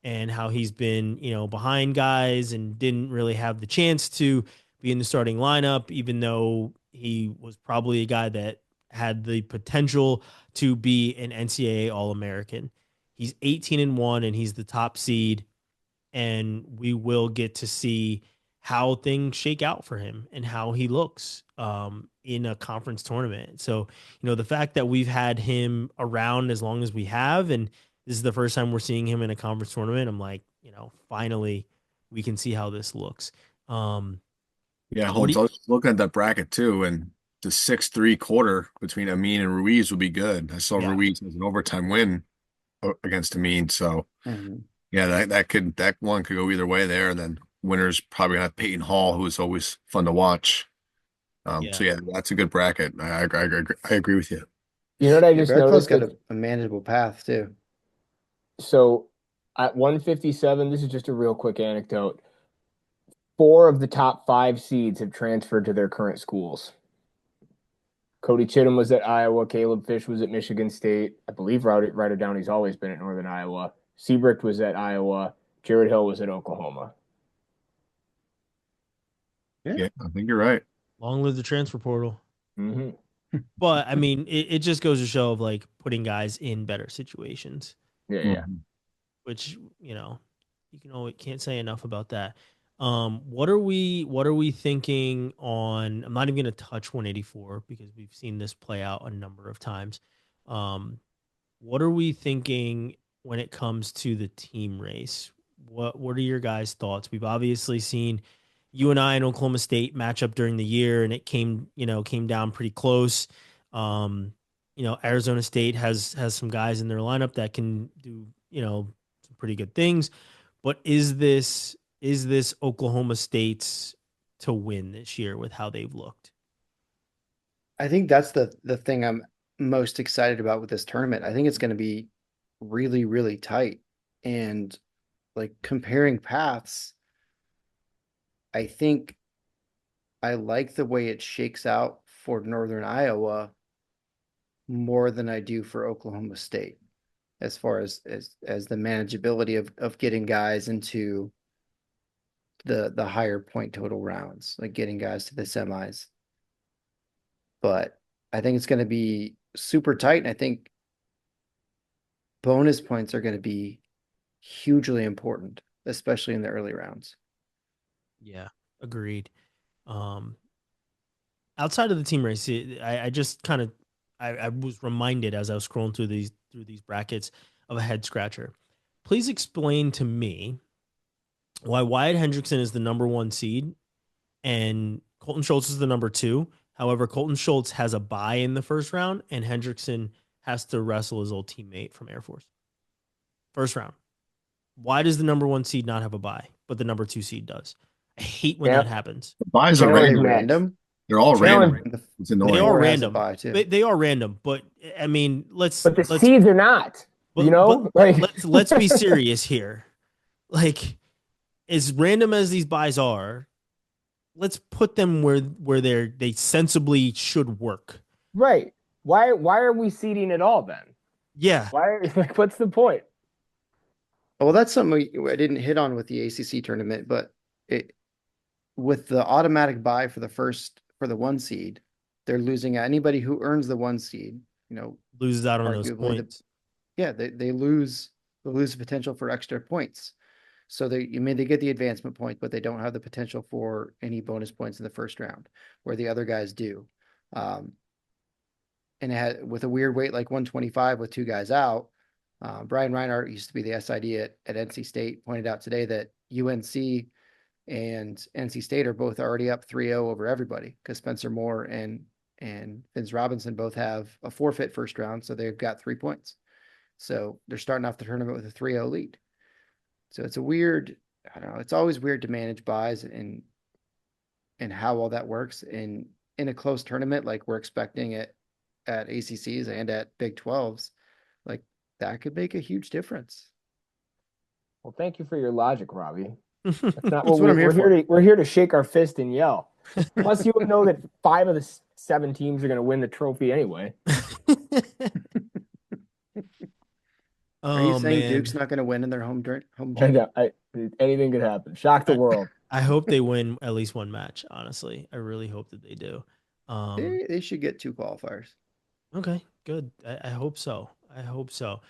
and how he's been, behind guys and didn't really have the chance to be in the starting lineup, even though he was probably a guy that had the potential to be an NCAA All-American. He's 18-1 and he's the top seed, and we will get to see how things shake out for him and how he looks in a conference tournament. So, the fact that we've had him around as long as we have, and this is the first time we're seeing him in a conference tournament, I'm like, finally, we can see how this looks. Yeah, What do Holmes, I was looking at that bracket too, and the 6-3 quarter between Amin and Ruiz would be good. I saw yeah, Ruiz as an overtime win against Amin, so Mhm. yeah, that one could go either way there. And then winners probably gonna have Peyton Hall, who is always fun to watch. So yeah, yeah, that's a good bracket. I agree with you. You know what I Yeah, just Bradford's noticed? got a manageable path too. So at 157, this is just a real quick anecdote. Four of the top five seeds have transferred to their current schools. Cody Chittum was at Iowa. Caleb Fish was at Michigan State. I believe Ryder Downey's always been at Northern Iowa. Seabrick was at Iowa. Jared Hill was at Oklahoma. Yeah, I think you're right. long live the transfer portal. Mm-hmm. But I mean, it just goes to show of like putting guys in better situations, Yeah, yeah. Mhm. which you can always can't say enough about that. What are we thinking on? I'm not even going to touch 184 because we've seen this play out a number of times. What are we thinking when it comes to the team race? What are your guys' thoughts? We've obviously seen you and I and Oklahoma State match up during the year, and it came down pretty close. Arizona State has some guys in their lineup that can do some pretty good things. But is this Oklahoma State's to win this year with how they've looked? I think that's the thing I'm most excited about with this tournament. I think it's going to be really, really tight. And like comparing paths, I think I like the way it shakes out for Northern Iowa more than I do for Oklahoma State, as far as the manageability of getting guys into the higher point total rounds, like getting guys to the semis. But I think it's going to be super tight, and I think bonus points are going to be hugely important, especially in the early rounds. Yeah, agreed. Um, Outside of the team race, I just kind of I was reminded as I was scrolling through these brackets of a head scratcher. Please explain to me why Wyatt Hendrickson is the number one seed and Colton Schultz is the number two. However, Colton Schultz has a bye in the first round, and Hendrickson has to wrestle his old teammate from Air Force. First round. Why does the number one seed not have a bye, but the number two seed does? I hate when Yeah. that happens. The buys are Are they Challenge random. match. random? They're all random. Challenge, Right? The It's They annoying. are four has a random. bye too. They are random, but I mean, let's but the let's seeds are not. You but know, let, like let's be serious here. Like as random as these buys are, let's put them where they sensibly should work. right. Why are we seeding at all then? Yeah. Why like what's the point? Well, that's something I didn't hit on with the ACC tournament, but it with the automatic bye for the one seed, they're losing anybody who earns the one seed. Loses out on those Arguably points. they lose the potential for extra points. So they get the advancement point, but they don't have the potential for any bonus points in the first round, where the other guys do. Um, and it had with a weird weight like 125 with two guys out. Brian Reinhardt used to be the SID at NC State, pointed out today that UNC and NC State are both already up 3-0 over everybody because Spencer Moore and Vince Robinson both have a forfeit first round, so they've got 3 points. So they're starting off the tournament with a 3-0 lead. So it's a weird, I don't know, it's always weird to manage buys and how all that works in a close tournament like we're expecting it at ACCs and at Big 12s. Like that could make a huge difference. Well, thank you for your logic, Robbie. That's not That's what what I'm here for. we're here to shake our fist and yell. Plus, you know that 5 of the 7 teams are going to win the trophy anyway. Are you Oh saying man. Duke's not going to win in their home And, gym? anything could happen. Shock the world. I hope they win at least one match, honestly. I really hope that they do. They should get 2 qualifiers. Okay, good. I hope so. I hope so.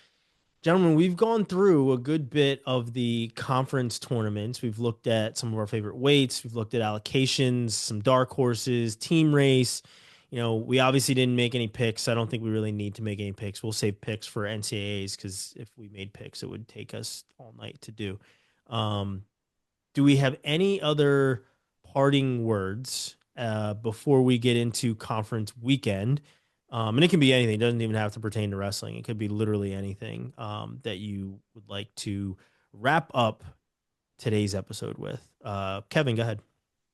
Gentlemen, we've gone through a good bit of the conference tournaments. We've looked at some of our favorite weights. We've looked at allocations, some dark horses, team race. We obviously didn't make any picks. I don't think we really need to make any picks. We'll save picks for NCAAs because if we made picks, it would take us all night to do. do we have any other parting words before we get into conference weekend? And it can be anything. It doesn't even have to pertain to wrestling. It could be literally anything that you would like to wrap up today's episode with. Kevin, go ahead.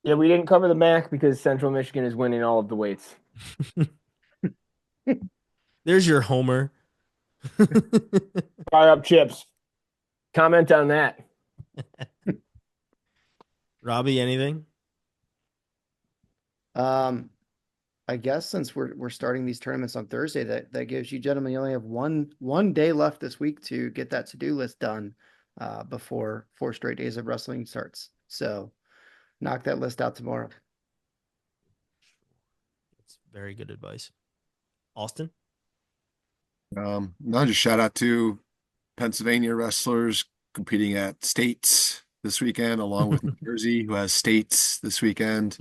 Yeah, we didn't cover the MAC because Central Michigan is winning all of the weights. There's your homer. Fire up chips. Comment on that. Robbie, anything? I guess since we're starting these tournaments on Thursday, that gives you gentlemen, you only have one day left this week to get that to-do list done before 4 straight days of wrestling starts. So knock that list out tomorrow. It's very good advice. Austin? No, just shout out to Pennsylvania wrestlers competing at states this weekend, along with New Jersey, who has states this weekend.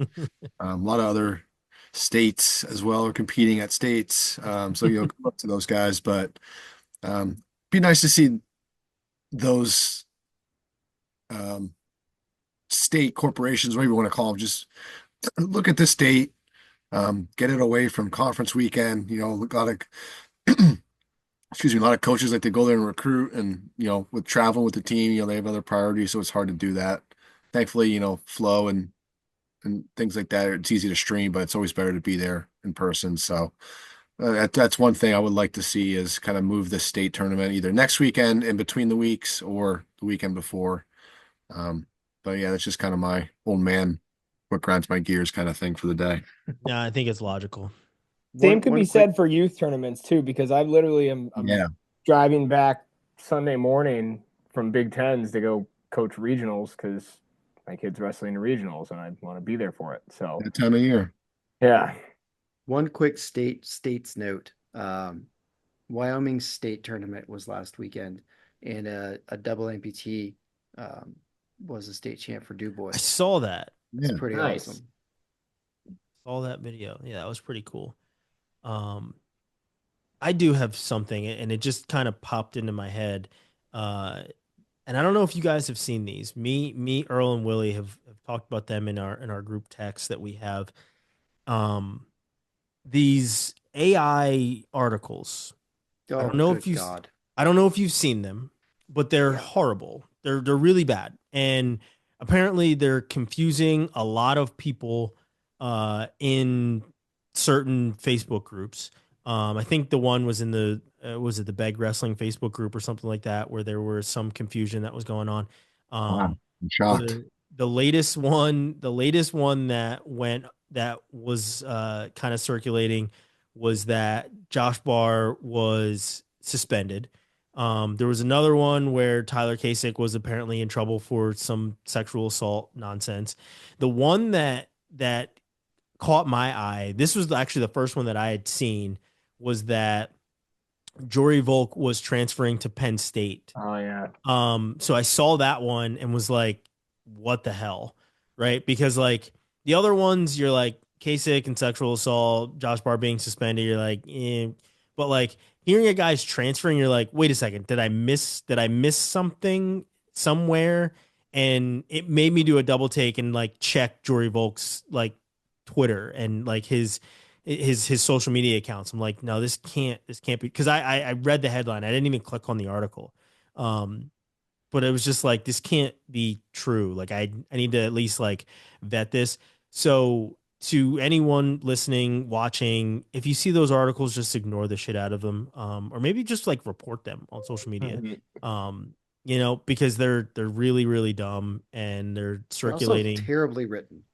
A lot of other states as well are competing at states. So, good luck to those guys, but be nice to see those state corporations, whatever you want to call them, just look at the state, get it away from conference weekend. A lot of excuse me, a lot of coaches like to go there and recruit, and with traveling with the team, they have other priorities, so it's hard to do that. Thankfully, flow and things like that, it's easy to stream, but it's always better to be there in person. So that's one thing I would like to see, is kind of move the state tournament either next weekend in between the weeks or the weekend before. But yeah, that's just kind of my old man, what grinds my gears kind of thing for the day. Yeah, I think it's logical. Same could be said for youth tournaments too, because I literally am driving back Sunday morning from Big Tens to go coach regionals because my kid's wrestling in regionals and I want to be there for it. So that time of year. Yeah. One quick states note. Wyoming state tournament was last weekend, and a double amputee was a state champ for DuBois. I saw that. It's pretty nice. awesome. Saw that video. Yeah, that was pretty cool. I do have something, and it just kind of popped into my head. And I don't know if you guys have seen these. Me, Earl, and Willie have talked about them in our group text that we have. These AI articles. Oh, I don't know if you've seen them, but they're horrible. They're really bad, and apparently they're confusing a lot of people in certain Facebook groups. I think the one was in the was it the Beg Wrestling Facebook group or something like that, where there was some confusion that was going on. Wow, I'm shocked. The latest one that was kind of circulating was that Josh Barr was suspended. There was another one where Tyler Kasich was apparently in trouble for some sexual assault nonsense. The one that caught my eye, this was actually the first one that I had seen, was that Jory Volk was transferring to Penn State. Oh yeah. So I saw that one and was like, what the hell? Right? Because like the other ones, you're like Kasich and sexual assault, Josh Barr being suspended, you're like, eh. But like hearing a guy's transferring, you're like, wait a second, did I miss something somewhere? And it made me do a double take and like check Jory Volk's like Twitter and like his social media accounts. I'm like, no, this can't be, because I read the headline. I didn't even click on the article. But it was just like, this can't be true. Like I need to at least like vet this. So to anyone listening, watching, if you see those articles, just ignore the shit out of them. Or maybe just like report them on social media. Because they're really, really dumb and they're circulating. Also terribly written.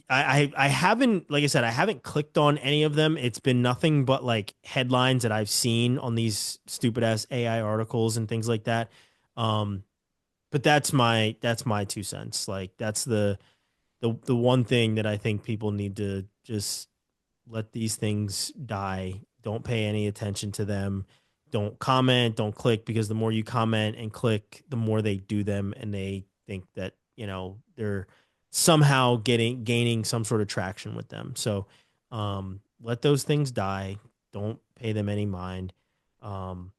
I haven't, like I said, I haven't clicked on any of them. It's been nothing but like headlines that I've seen on these stupid ass AI articles and things like that. But that's my 2 cents. Like that's the one thing that I think people need to just let these things die. Don't pay any attention to them. Don't comment, don't click, because the more you comment and click, the more they do them, and they think that, they're somehow gaining some sort of traction with them. So let those things die. Don't pay them any mind. And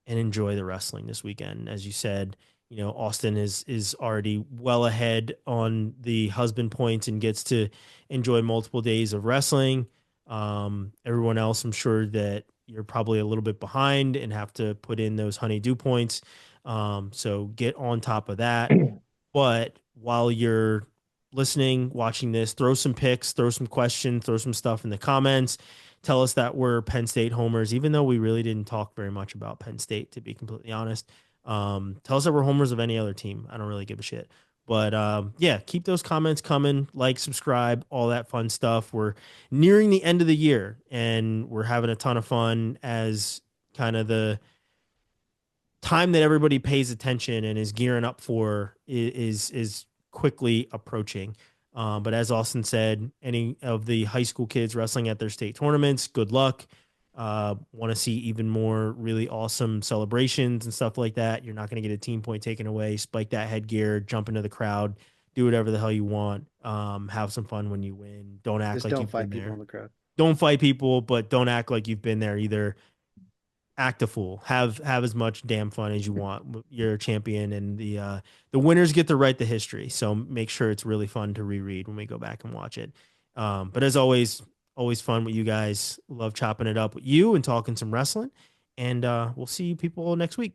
enjoy the wrestling this weekend. As you said, Austin is already well ahead on the husband points and gets to enjoy multiple days of wrestling. Everyone else, I'm sure that you're probably a little bit behind and have to put in those honeydew points. So get on top of that. But while you're listening, watching this, throw some picks, throw some questions, throw some stuff in the comments. Tell us that we're Penn State homers, even though we really didn't talk very much about Penn State, to be completely honest. Tell us that we're homers of any other team. I don't really give a shit. But yeah, keep those comments coming. Like, subscribe, all that fun stuff. We're nearing the end of the year, and we're having a ton of fun as kind of the time that everybody pays attention and is gearing up for is quickly approaching. But as Austin said, any of the high school kids wrestling at their state tournaments, good luck. Want to see even more really awesome celebrations and stuff like that. You're not going to get a team point taken away. Spike that headgear, jump into the crowd, do whatever the hell you want. Have some fun when you win. Don't act Just like don't you've fight been people there. in the crowd. Don't fight people, but don't act like you've been there either. Act a fool. Have as much damn fun as you want. You're a champion, and the winners get to write the history. So make sure it's really fun to reread when we go back and watch it. But as always, always fun with you guys. Love chopping it up with you and talking some wrestling. And we'll see you people next week.